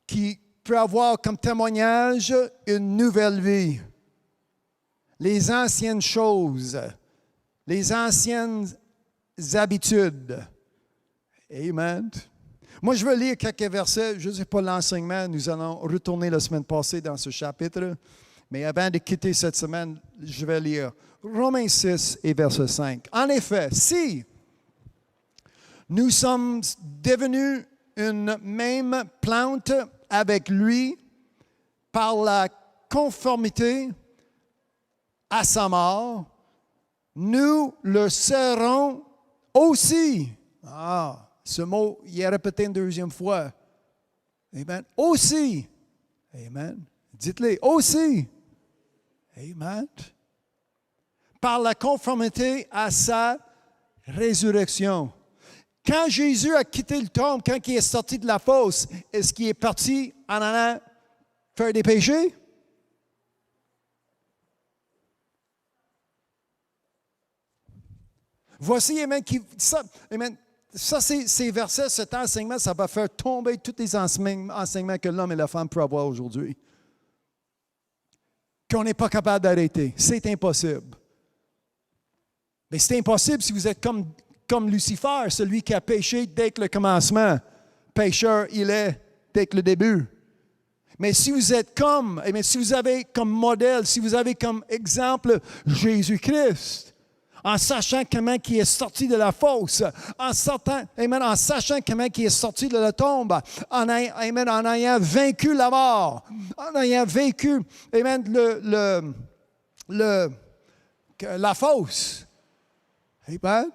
qui peut avoir comme témoignage une nouvelle vie. Les anciennes choses, les anciennes habitudes. Amen. Moi, je veux lire quelques versets. Je ne sais pas l'enseignement. Nous allons retourner la semaine passée dans ce chapitre. Mais avant de quitter cette semaine, je vais lire Romains 6 et verset 5. En effet, si nous sommes devenus une même plante avec lui par la conformité à sa mort, nous le serons aussi. Ah, ce mot, il est répété une deuxième fois. Amen. Aussi. Amen. Dites-le, aussi. Amen. Par la conformité à sa résurrection. Quand Jésus a quitté le tombe, quand il est sorti de la fosse, est-ce qu'il est parti en allant faire des péchés? Voici, amen, ça ces versets, cet enseignement, ça va faire tomber tous les enseignements que l'homme et la femme peuvent avoir aujourd'hui. Qu'on n'est pas capable d'arrêter. C'est impossible. Mais c'est impossible si vous êtes comme Lucifer, celui qui a péché dès que le commencement. Pécheur, il est dès que le début. Mais si vous êtes si vous avez comme modèle, si vous avez comme exemple Jésus-Christ, en sachant comment il est sorti de la fosse, en sachant comment il est sorti de la tombe, en ayant vaincu la mort, en ayant vaincu la fosse. Amen.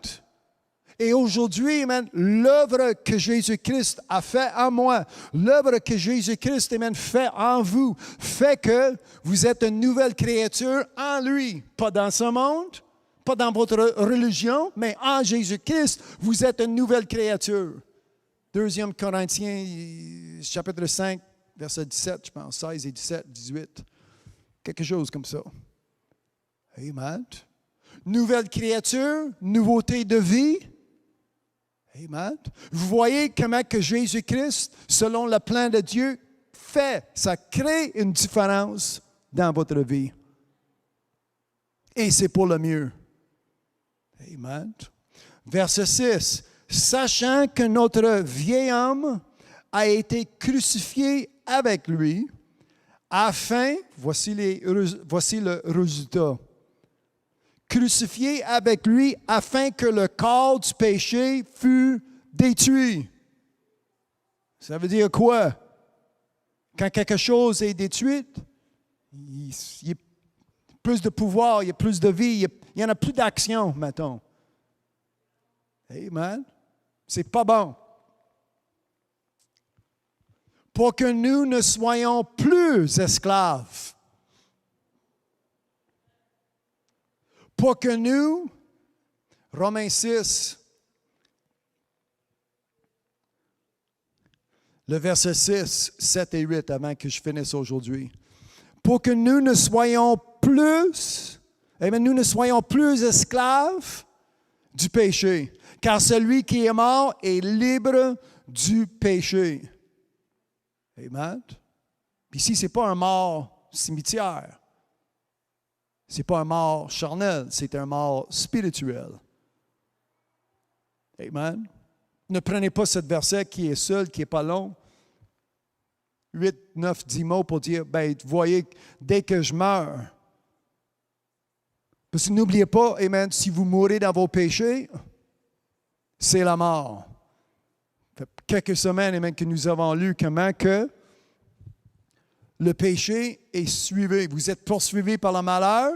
Et aujourd'hui, amen, l'œuvre que Jésus-Christ a fait en moi, l'œuvre que Jésus-Christ fait en vous, fait que vous êtes une nouvelle créature en lui, pas dans ce monde, pas dans votre religion, mais en Jésus-Christ, vous êtes une nouvelle créature. 2 Corinthiens, chapitre 5, verset 17, je pense, 16 et 17, 18. Quelque chose comme ça. Amen. Nouvelle créature, nouveauté de vie. Amen. Vous voyez comment que Jésus-Christ, selon le plan de Dieu, ça crée une différence dans votre vie. Et c'est pour le mieux. Amen. Verset 6. Sachant que notre vieil homme a été crucifié avec lui, afin, voici le résultat, crucifié avec lui afin que le corps du péché fût détruit. Ça veut dire quoi? Quand quelque chose est détruit, il y a plus de pouvoir, il y a plus de vie, il n'y en a plus d'action, mettons. Amen. C'est pas bon. Pour que nous ne soyons plus esclaves. Pour que nous, Romains 6, le verset 6, 7 et 8, avant que je finisse aujourd'hui. Pour que nous ne soyons plus, nous ne soyons plus esclaves du péché. Car celui qui est mort est libre du péché. Amen. Puis ici, ce n'est pas un mort cimetière. Ce n'est pas un mort charnel, c'est un mort spirituel. Amen. Ne prenez pas ce verset qui est seul, qui n'est pas long. 8, 9, 10 mots pour dire, vous voyez, dès que je meurs, parce que n'oubliez pas, amen, si vous mourrez dans vos péchés, c'est la mort. Ça fait quelques semaines, amen, que nous avons lu comment que le péché est suivi. Vous êtes poursuivis par le malheur,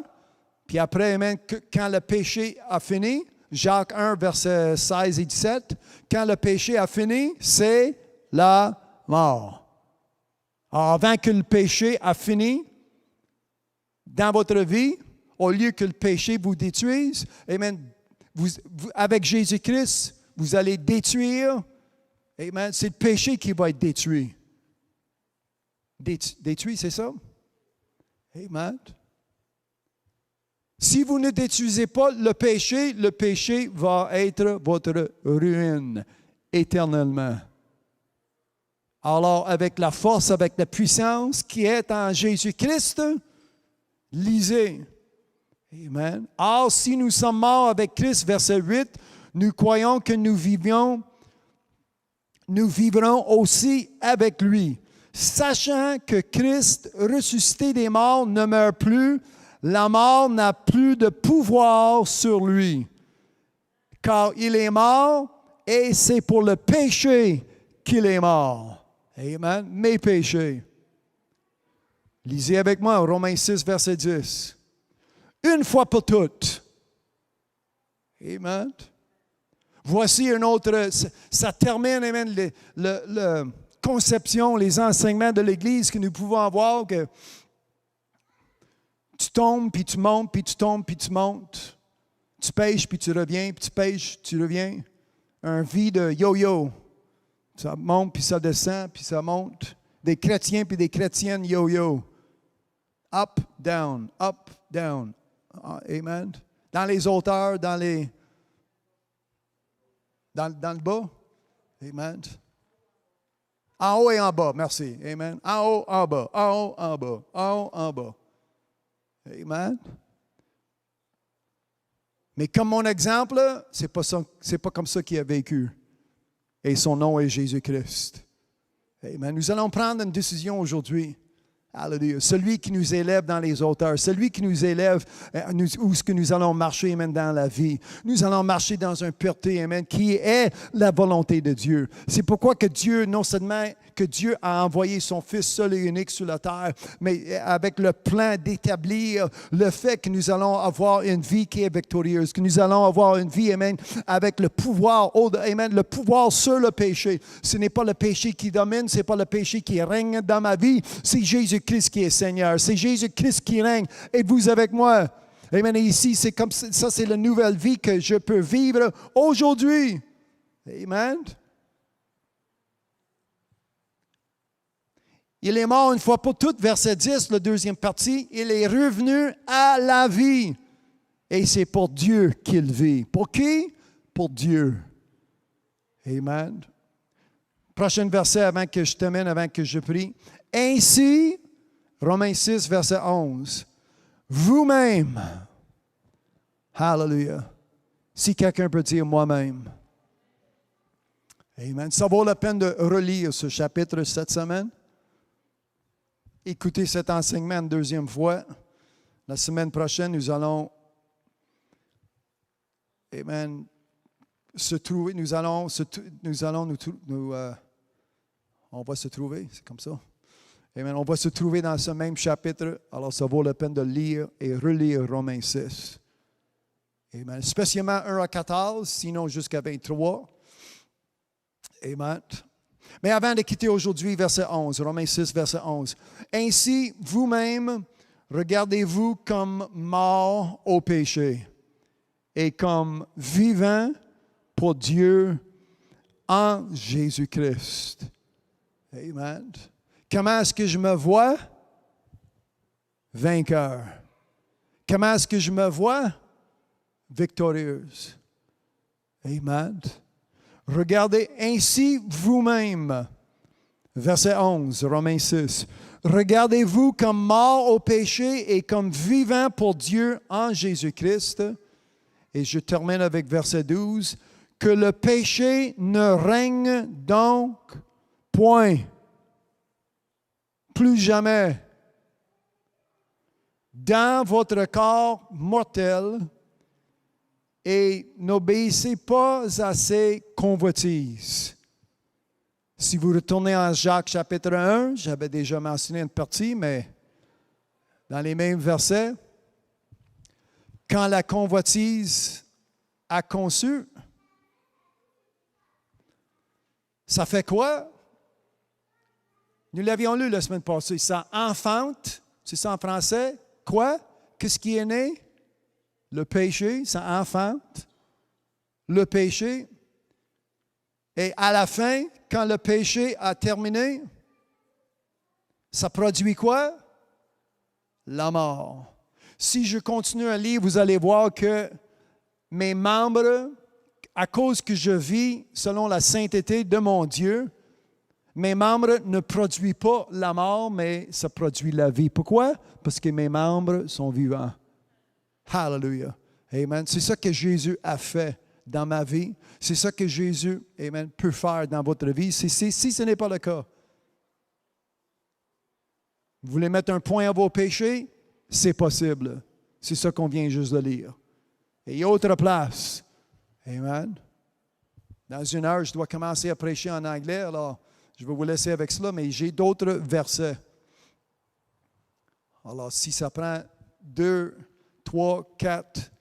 puis après, amen, quand le péché a fini, Jacques 1, versets 16 et 17, quand le péché a fini, c'est la mort. Alors, avant que le péché a fini dans votre vie, au lieu que le péché vous détruise, amen, avec Jésus-Christ, vous allez détruire, amen, c'est le péché qui va être détruit. Détruit, c'est ça? Amen. Si vous ne détruisez pas le péché va être votre ruine éternellement. Alors, avec la force, avec la puissance qui est en Jésus-Christ, lisez. Amen. Or, si nous sommes morts avec Christ, verset 8, nous croyons que nous vivrons aussi avec lui. Sachant que Christ, ressuscité des morts, ne meurt plus, la mort n'a plus de pouvoir sur lui. Car il est mort et c'est pour le péché qu'il est mort. Amen. Mes péchés. Lisez avec moi Romains 6, verset 10. Une fois pour toutes. Amen. Voici un autre, ça termine, amen, la conception, les enseignements de l'Église que nous pouvons avoir, que tu tombes, puis tu montes, puis tu tombes, puis tu montes. Tu pêches, puis tu reviens, puis tu pêches, tu reviens. Un vie de yo-yo. Ça monte, puis ça descend, puis ça monte. Des chrétiens, puis des chrétiennes yo-yo. Up, down, up, down. Amen. Dans les hauteurs, dans le bas. Amen. En haut et en bas, merci. Amen. En haut, en bas, en haut, en bas, en haut, en bas. Amen. Mais comme mon exemple, c'est pas comme ça qu'il a vécu. Et son nom est Jésus-Christ. Amen. Nous allons prendre une décision aujourd'hui. Alléluia. Celui qui nous élève dans les hauteurs, celui qui nous élève où est-ce que nous allons marcher, amen, dans la vie. Nous allons marcher dans une pureté, amen, qui est la volonté de Dieu. C'est pourquoi que Dieu, non seulement que Dieu a envoyé son Fils seul et unique sur la terre, mais avec le plan d'établir le fait que nous allons avoir une vie qui est victorieuse, que nous allons avoir une vie, amen, avec le pouvoir, amen, le pouvoir sur le péché. Ce n'est pas le péché qui domine, ce n'est pas le péché qui règne dans ma vie, c'est Jésus-Christ qui est Seigneur, c'est Jésus-Christ qui règne. Êtes-vous avec moi? Amen. Et ici, c'est comme ça, c'est la nouvelle vie que je peux vivre aujourd'hui. Amen. Il est mort une fois pour toutes, verset 10, la deuxième partie. Il est revenu à la vie. Et c'est pour Dieu qu'il vit. Pour qui? Pour Dieu. Amen. Prochain verset avant que je termine, avant que je prie. Ainsi, Romains 6, verset 11. Vous-même. Hallelujah. Si quelqu'un peut dire moi-même. Amen. Ça vaut la peine de relire ce chapitre cette semaine. Écoutez cet enseignement une deuxième fois. La semaine prochaine, nous allons, amen, se trouver, on va se trouver, c'est comme ça. Amen, on va se trouver dans ce même chapitre. Alors, ça vaut la peine de lire et relire Romains 6. Amen. Spécialement 1 à 14, sinon jusqu'à 23. Amen. Mais avant de quitter aujourd'hui, verset 11, Romains 6, verset 11. Ainsi, vous-même, regardez-vous comme morts au péché et comme vivants pour Dieu en Jésus-Christ. Amen. Comment est-ce que je me vois? Vainqueur. Comment est-ce que je me vois? Victorieuse. Amen. Regardez ainsi vous-même. Verset 11, Romains 6. Regardez-vous comme morts au péché et comme vivants pour Dieu en Jésus-Christ. Et je termine avec verset 12. Que le péché ne règne donc point. Plus jamais. Dans votre corps mortel. Et n'obéissez pas à ces convoitises. Si vous retournez en Jacques chapitre 1, j'avais déjà mentionné une partie, mais dans les mêmes versets, quand la convoitise a conçu, ça fait quoi? Nous l'avions lu la semaine passée. Ça enfante, c'est ça en français, quoi? Qu'est-ce qui est né? Le péché, ça enfante le péché. Et à la fin, quand le péché a terminé, ça produit quoi? La mort. Si je continue à lire, vous allez voir que mes membres, à cause que je vis selon la sainteté de mon Dieu, mes membres ne produisent pas la mort, mais ça produit la vie. Pourquoi? Parce que mes membres sont vivants. Hallelujah. Amen. C'est ça que Jésus a fait dans ma vie. C'est ça que Jésus, amen, peut faire dans votre vie. Si ce n'est pas le cas, vous voulez mettre un point à vos péchés? C'est possible. C'est ça qu'on vient juste de lire. Et il y a autre place. Amen. Dans une heure, je dois commencer à prêcher en anglais, alors je vais vous laisser avec cela, mais j'ai d'autres versets. Alors, si ça prend 2, 3, 4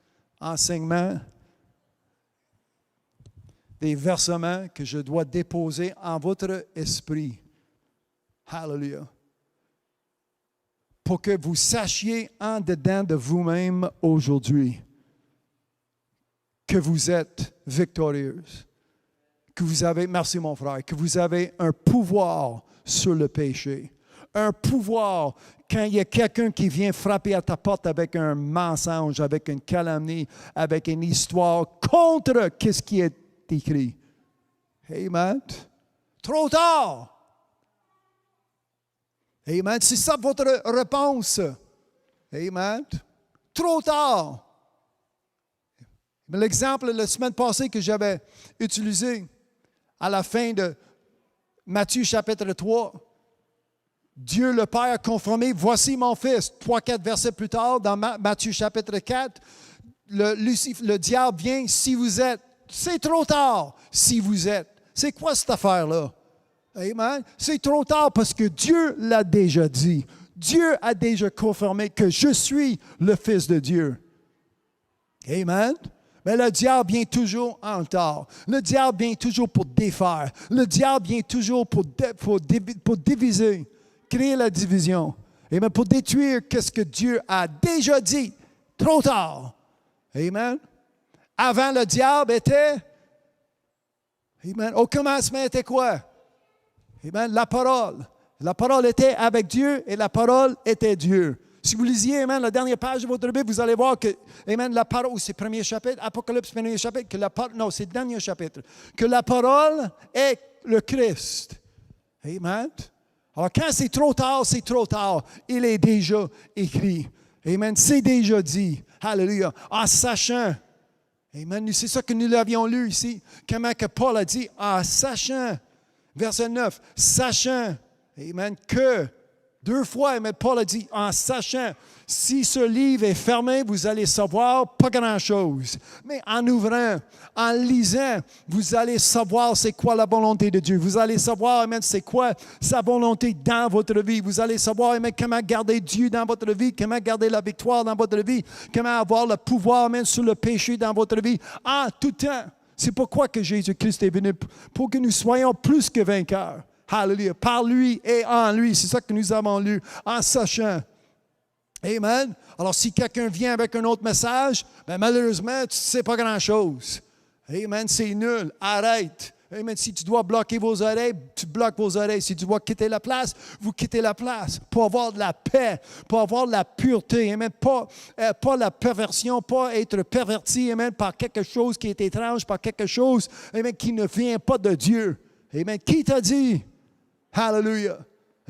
enseignements, des versements que je dois déposer en votre esprit. Hallelujah. Pour que vous sachiez en dedans de vous-même aujourd'hui que vous êtes victorieuse, que vous avez, merci mon frère, que vous avez un pouvoir sur le péché, un pouvoir quand il y a quelqu'un qui vient frapper à ta porte avec un mensonge, avec une calomnie, avec une histoire contre ce qui est écrit. Amen. Trop tard. Amen. C'est ça votre réponse. Amen. Trop tard. L'exemple la semaine passée que j'avais utilisé à la fin de Matthieu chapitre 3, Dieu le Père a confirmé, voici mon fils. 3-4 versets plus tard, dans Matthieu chapitre 4, le diable vient, si vous êtes, c'est trop tard, si vous êtes. C'est quoi cette affaire-là? Amen. C'est trop tard parce que Dieu l'a déjà dit. Dieu a déjà confirmé que je suis le Fils de Dieu. Amen. Mais le diable vient toujours en retard. Le diable vient toujours pour défaire. Le diable vient toujours pour diviser, créer la division. Amen. Pour détruire ce que Dieu a déjà dit. Trop tard. Amen. Avant, le diable était... Amen. Au commencement était quoi? Amen. La parole. La parole était avec Dieu et la parole était Dieu. Si vous lisiez, amen, la dernière page de votre Bible, vous allez voir que, amen, la parole, c'est le premier chapitre, Apocalypse, premier chapitre, non, c'est le dernier chapitre, que la parole est le Christ. Amen. Alors, quand c'est trop tard, c'est trop tard. Il est déjà écrit. Amen. C'est déjà dit. Alléluia. En sachant. Amen. C'est ça que nous l'avions lu ici. Comment que Paul a dit, en sachant. Verset 9, sachant, amen, que, 2 fois, amen, Paul a dit, en sachant, si ce livre est fermé, vous allez savoir pas grand-chose. Mais en ouvrant, en lisant, vous allez savoir c'est quoi la volonté de Dieu. Vous allez savoir, amen, c'est quoi sa volonté dans votre vie. Vous allez savoir, amen, comment garder Dieu dans votre vie, comment garder la victoire dans votre vie, comment avoir le pouvoir, amen, sur le péché dans votre vie, en tout temps. C'est pourquoi que Jésus-Christ est venu, pour que nous soyons plus que vainqueurs. Alléluia. Par lui et en lui. C'est ça que nous avons lu, en sachant. Amen. Alors, si quelqu'un vient avec un autre message, ben malheureusement, tu ne sais pas grand-chose. Amen. C'est nul. Arrête. Amen. Si tu dois bloquer vos oreilles, tu bloques vos oreilles. Si tu dois quitter la place, vous quittez la place pour avoir de la paix, pour avoir de la pureté. Amen. Pas la perversion, pas être perverti, amen, par quelque chose qui est étrange, par quelque chose, amen, qui ne vient pas de Dieu. Amen. Qui t'a dit? Hallelujah.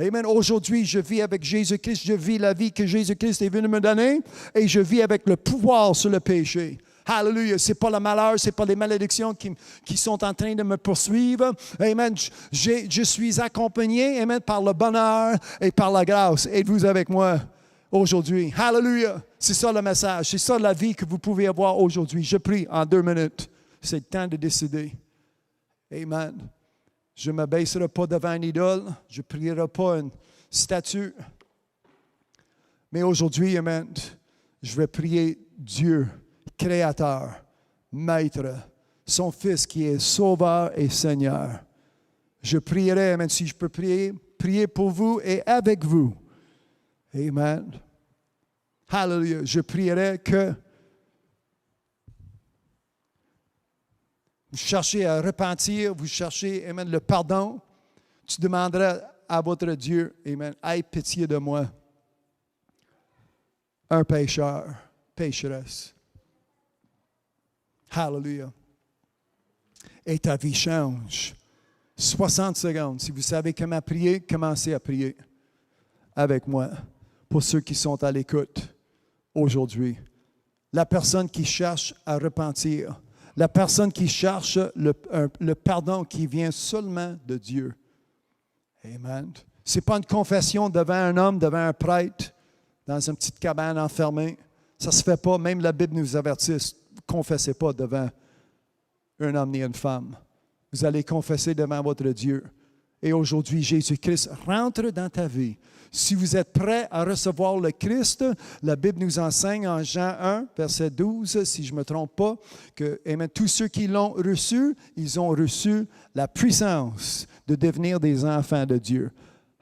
Amen. Aujourd'hui, je vis avec Jésus-Christ. Je vis la vie que Jésus-Christ est venu me donner et je vis avec le pouvoir sur le péché. Hallelujah. Ce n'est pas le malheur, ce n'est pas les malédictions qui sont en train de me poursuivre. Amen. Je suis accompagné, amen, par le bonheur et par la grâce. Êtes-vous avec moi aujourd'hui? Hallelujah. C'est ça le message. C'est ça la vie que vous pouvez avoir aujourd'hui. Je prie en 2 minutes. C'est le temps de décider. Amen. Je ne m'abaisserai pas devant une idole. Je ne prierai pas une statue. Mais aujourd'hui, amen, je vais prier Dieu. Créateur, Maître, son Fils qui est Sauveur et Seigneur. Je prierai, amen, si je peux prier pour vous et avec vous. Amen. Hallelujah. Je prierai que vous cherchez à repentir, vous cherchez, amen, le pardon. Tu demanderas à votre Dieu, amen, aie pitié de moi, un pécheur, pécheresse. Hallelujah. Et ta vie change. 60 secondes. Si vous savez comment prier, commencez à prier avec moi. Pour ceux qui sont à l'écoute aujourd'hui. La personne qui cherche à repentir. La personne qui cherche le pardon qui vient seulement de Dieu. Amen. Ce n'est pas une confession devant un homme, devant un prêtre, dans une petite cabane enfermée. Ça ne se fait pas. Même la Bible nous avertit. Confessez pas devant un homme ni une femme. Vous allez confesser devant votre Dieu. Et aujourd'hui, Jésus-Christ rentre dans ta vie. Si vous êtes prêt à recevoir le Christ, la Bible nous enseigne en Jean 1, verset 12, si je ne me trompe pas, que amen, tous ceux qui l'ont reçu, ils ont reçu la puissance de devenir des enfants de Dieu.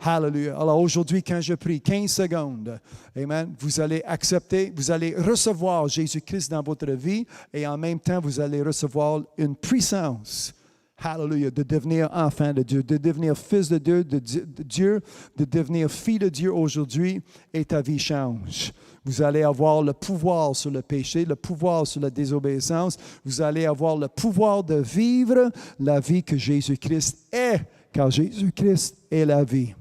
Hallelujah. Alors aujourd'hui, quand je prie 15 secondes, amen, vous allez accepter, vous allez recevoir Jésus-Christ dans votre vie et en même temps, vous allez recevoir une puissance. Hallelujah, de devenir enfant de Dieu, de devenir fils de Dieu, de devenir fille de Dieu aujourd'hui et ta vie change. Vous allez avoir le pouvoir sur le péché, le pouvoir sur la désobéissance. Vous allez avoir le pouvoir de vivre la vie que Jésus-Christ est, car Jésus-Christ est la vie.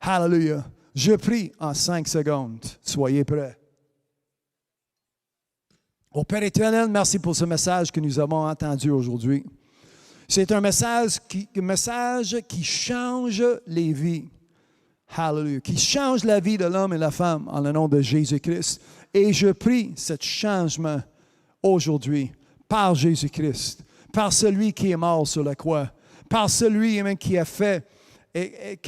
Hallelujah. Je prie en 5 secondes. Soyez prêts. Ô Père éternel, merci pour ce message que nous avons entendu aujourd'hui. C'est un message qui change les vies. Hallelujah. Qui change la vie de l'homme et la femme en le nom de Jésus-Christ. Et je prie ce changement aujourd'hui par Jésus-Christ, par celui qui est mort sur la croix, par celui qui a fait et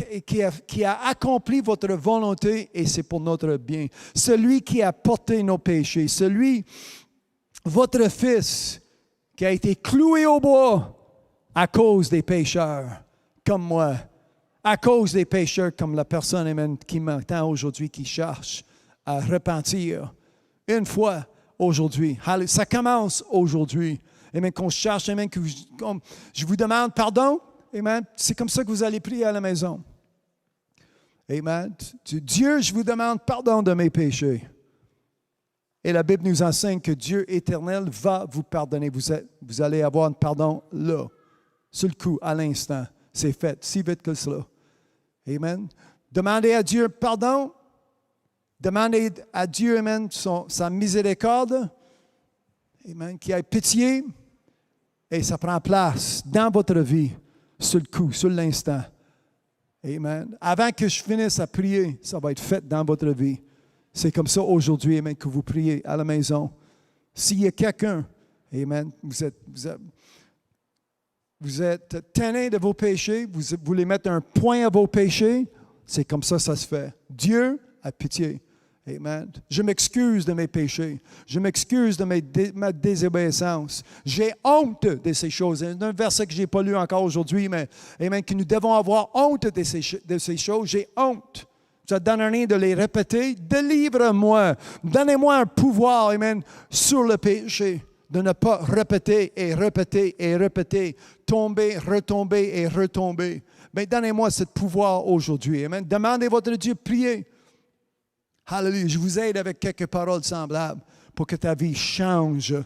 qui a accompli votre volonté et c'est pour notre bien. Celui qui a porté nos péchés, votre Fils qui a été cloué au bois à cause des pécheurs comme moi, à cause des pécheurs comme la personne amen, qui m'entend aujourd'hui, qui cherche à repentir une fois aujourd'hui. Ça commence aujourd'hui. Amen, qu'on cherche, amen, je vous demande pardon. Amen. C'est comme ça que vous allez prier à la maison. Amen. Dieu, je vous demande pardon de mes péchés. Et la Bible nous enseigne que Dieu éternel va vous pardonner. Vous allez avoir un pardon là. Sur le coup, à l'instant, c'est fait, si vite que cela. Amen. Demandez à Dieu pardon. Demandez à Dieu, amen, sa miséricorde. Amen. Qu'il ait pitié. Et ça prend place dans votre vie, sur le coup, sur l'instant. Amen. Avant que je finisse à prier, ça va être fait dans votre vie. C'est comme ça aujourd'hui, amen, que vous priez à la maison. S'il y a quelqu'un, amen, vous êtes tannés de vos péchés, vous voulez mettre un point à vos péchés, c'est comme ça se fait. Dieu a pitié. Amen. Je m'excuse de mes péchés. Je m'excuse de ma désobéissance. J'ai honte de ces choses. C'est un verset que je n'ai pas lu encore aujourd'hui, mais amen, que nous devons avoir honte de ces choses. J'ai honte. Ça ne donne rien de les répéter. Délivre-moi. Donnez-moi un pouvoir, amen, sur le péché. De ne pas répéter et répéter et répéter, tomber, retomber et retomber. Mais donnez-moi ce pouvoir aujourd'hui. Amen. Demandez votre Dieu, priez. Hallelujah. Je vous aide avec quelques paroles semblables pour que ta vie change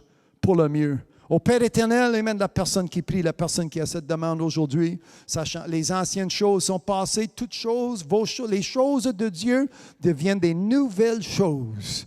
pour le mieux. Au Père éternel, amen, la personne qui prie, la personne qui a cette demande aujourd'hui, sachant les anciennes choses sont passées, toutes choses, les choses de Dieu deviennent des nouvelles choses.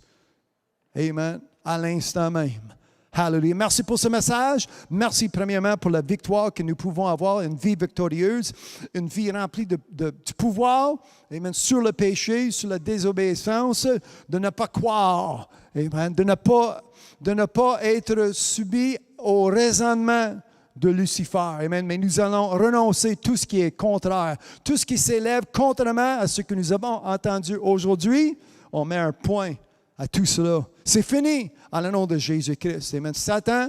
Amen. À l'instant même. Hallelujah. Merci pour ce message. Merci premièrement pour la victoire que nous pouvons avoir, une vie victorieuse, une vie remplie du pouvoir, amen, sur le péché, sur la désobéissance, de ne pas croire, amen, de ne pas être subi au raisonnement de Lucifer. Amen. Mais nous allons renoncer tout ce qui est contraire, tout ce qui s'élève contrairement à ce que nous avons entendu aujourd'hui. On met un point à tout cela. C'est fini en le nom de Jésus-Christ. Amen. Satan,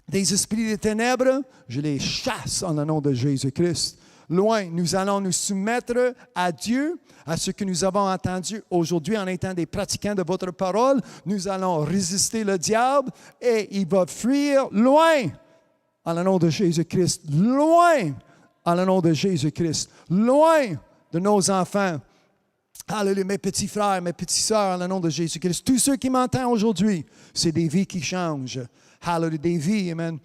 des esprits des ténèbres, je les chasse en le nom de Jésus-Christ. Loin, nous allons nous soumettre à Dieu, à ce que nous avons entendu aujourd'hui en étant des pratiquants de votre parole. Nous allons résister le diable et il va fuir loin en le nom de Jésus-Christ. Loin en le nom de Jésus-Christ. Loin de nos enfants. Alléluia, mes petits frères, mes petites sœurs, en le nom de Jésus-Christ. Tous ceux qui m'entendent aujourd'hui, c'est des vies qui changent. Hallelujah, des vies, amen,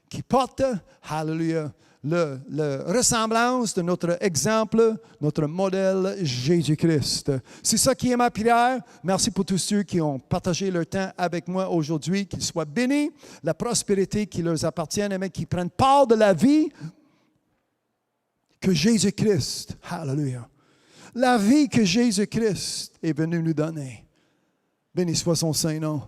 qui portent, hallelujah, la ressemblance de notre exemple, notre modèle Jésus-Christ. C'est ça qui est ma prière. Merci pour tous ceux qui ont partagé leur temps avec moi aujourd'hui. Qu'ils soient bénis, la prospérité qui leur appartient, amen, qu'ils prennent part de la vie que Jésus-Christ, hallelujah, la vie que Jésus-Christ est venu nous donner. Béni soit son Saint-Nom.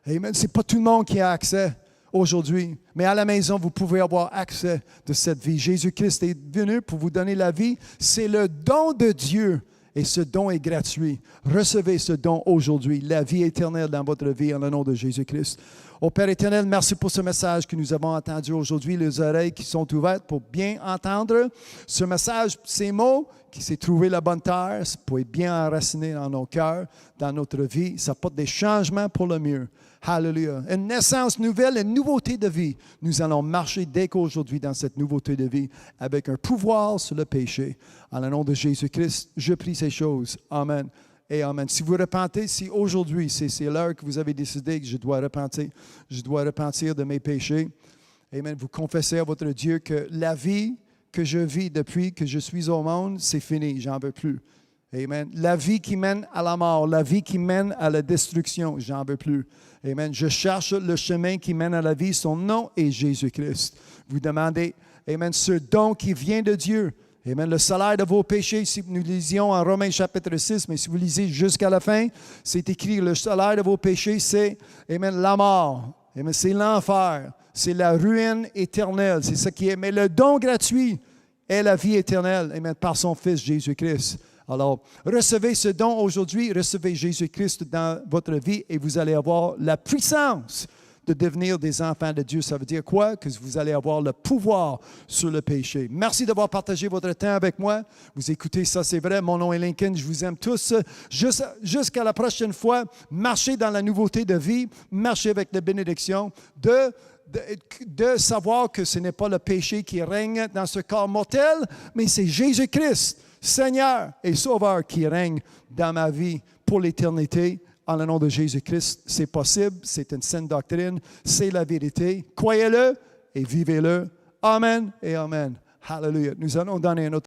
Amen. Ce n'est pas tout le monde qui a accès aujourd'hui. Mais à la maison, vous pouvez avoir accès de cette vie. Jésus-Christ est venu pour vous donner la vie. C'est le don de Dieu. Et ce don est gratuit. Recevez ce don aujourd'hui, la vie éternelle dans votre vie en le nom de Jésus-Christ. Ô Père éternel, merci pour ce message que nous avons entendu aujourd'hui, les oreilles qui sont ouvertes pour bien entendre ce message, ces mots, qui s'est trouvé la bonne terre, pour être bien enraciné dans nos cœurs, dans notre vie. Ça porte des changements pour le mieux. Hallelujah. Une naissance nouvelle, une nouveauté de vie. Nous allons marcher dès qu'aujourd'hui dans cette nouveauté de vie avec un pouvoir sur le péché. En le nom de Jésus-Christ, je prie ces choses. Amen. Et amen. Si vous repentez, si aujourd'hui, c'est l'heure que vous avez décidé que je dois repentir de mes péchés. Amen. Vous confessez à votre Dieu que la vie que je vis depuis que je suis au monde, c'est fini, j'en veux plus. Amen. La vie qui mène à la mort, la vie qui mène à la destruction, j'en veux plus. Amen. Je cherche le chemin qui mène à la vie, son nom est Jésus-Christ. Vous demandez, amen, ce don qui vient de Dieu. Amen. Le salaire de vos péchés, si nous lisions en Romains chapitre 6, mais si vous lisez jusqu'à la fin, c'est écrit, le salaire de vos péchés, c'est, amen, la mort. Amen. C'est l'enfer. C'est la ruine éternelle. C'est ce qui est. Mais le don gratuit est la vie éternelle. Amen. Par son Fils Jésus-Christ. Alors, recevez ce don aujourd'hui. Recevez Jésus-Christ dans votre vie et vous allez avoir la puissance de devenir des enfants de Dieu. Ça veut dire quoi? Que vous allez avoir le pouvoir sur le péché. Merci d'avoir partagé votre temps avec moi. Vous écoutez ça, c'est vrai. Mon nom est Lincoln. Je vous aime tous. Jusqu'à la prochaine fois, marchez dans la nouveauté de vie. Marchez avec la bénédiction de savoir que ce n'est pas le péché qui règne dans ce corps mortel, mais c'est Jésus-Christ, Seigneur et Sauveur, qui règne dans ma vie pour l'éternité. En le nom de Jésus-Christ, c'est possible, c'est une saine doctrine, c'est la vérité. Croyez-le et vivez-le. Amen et Amen. Hallelujah. Nous allons donner un autre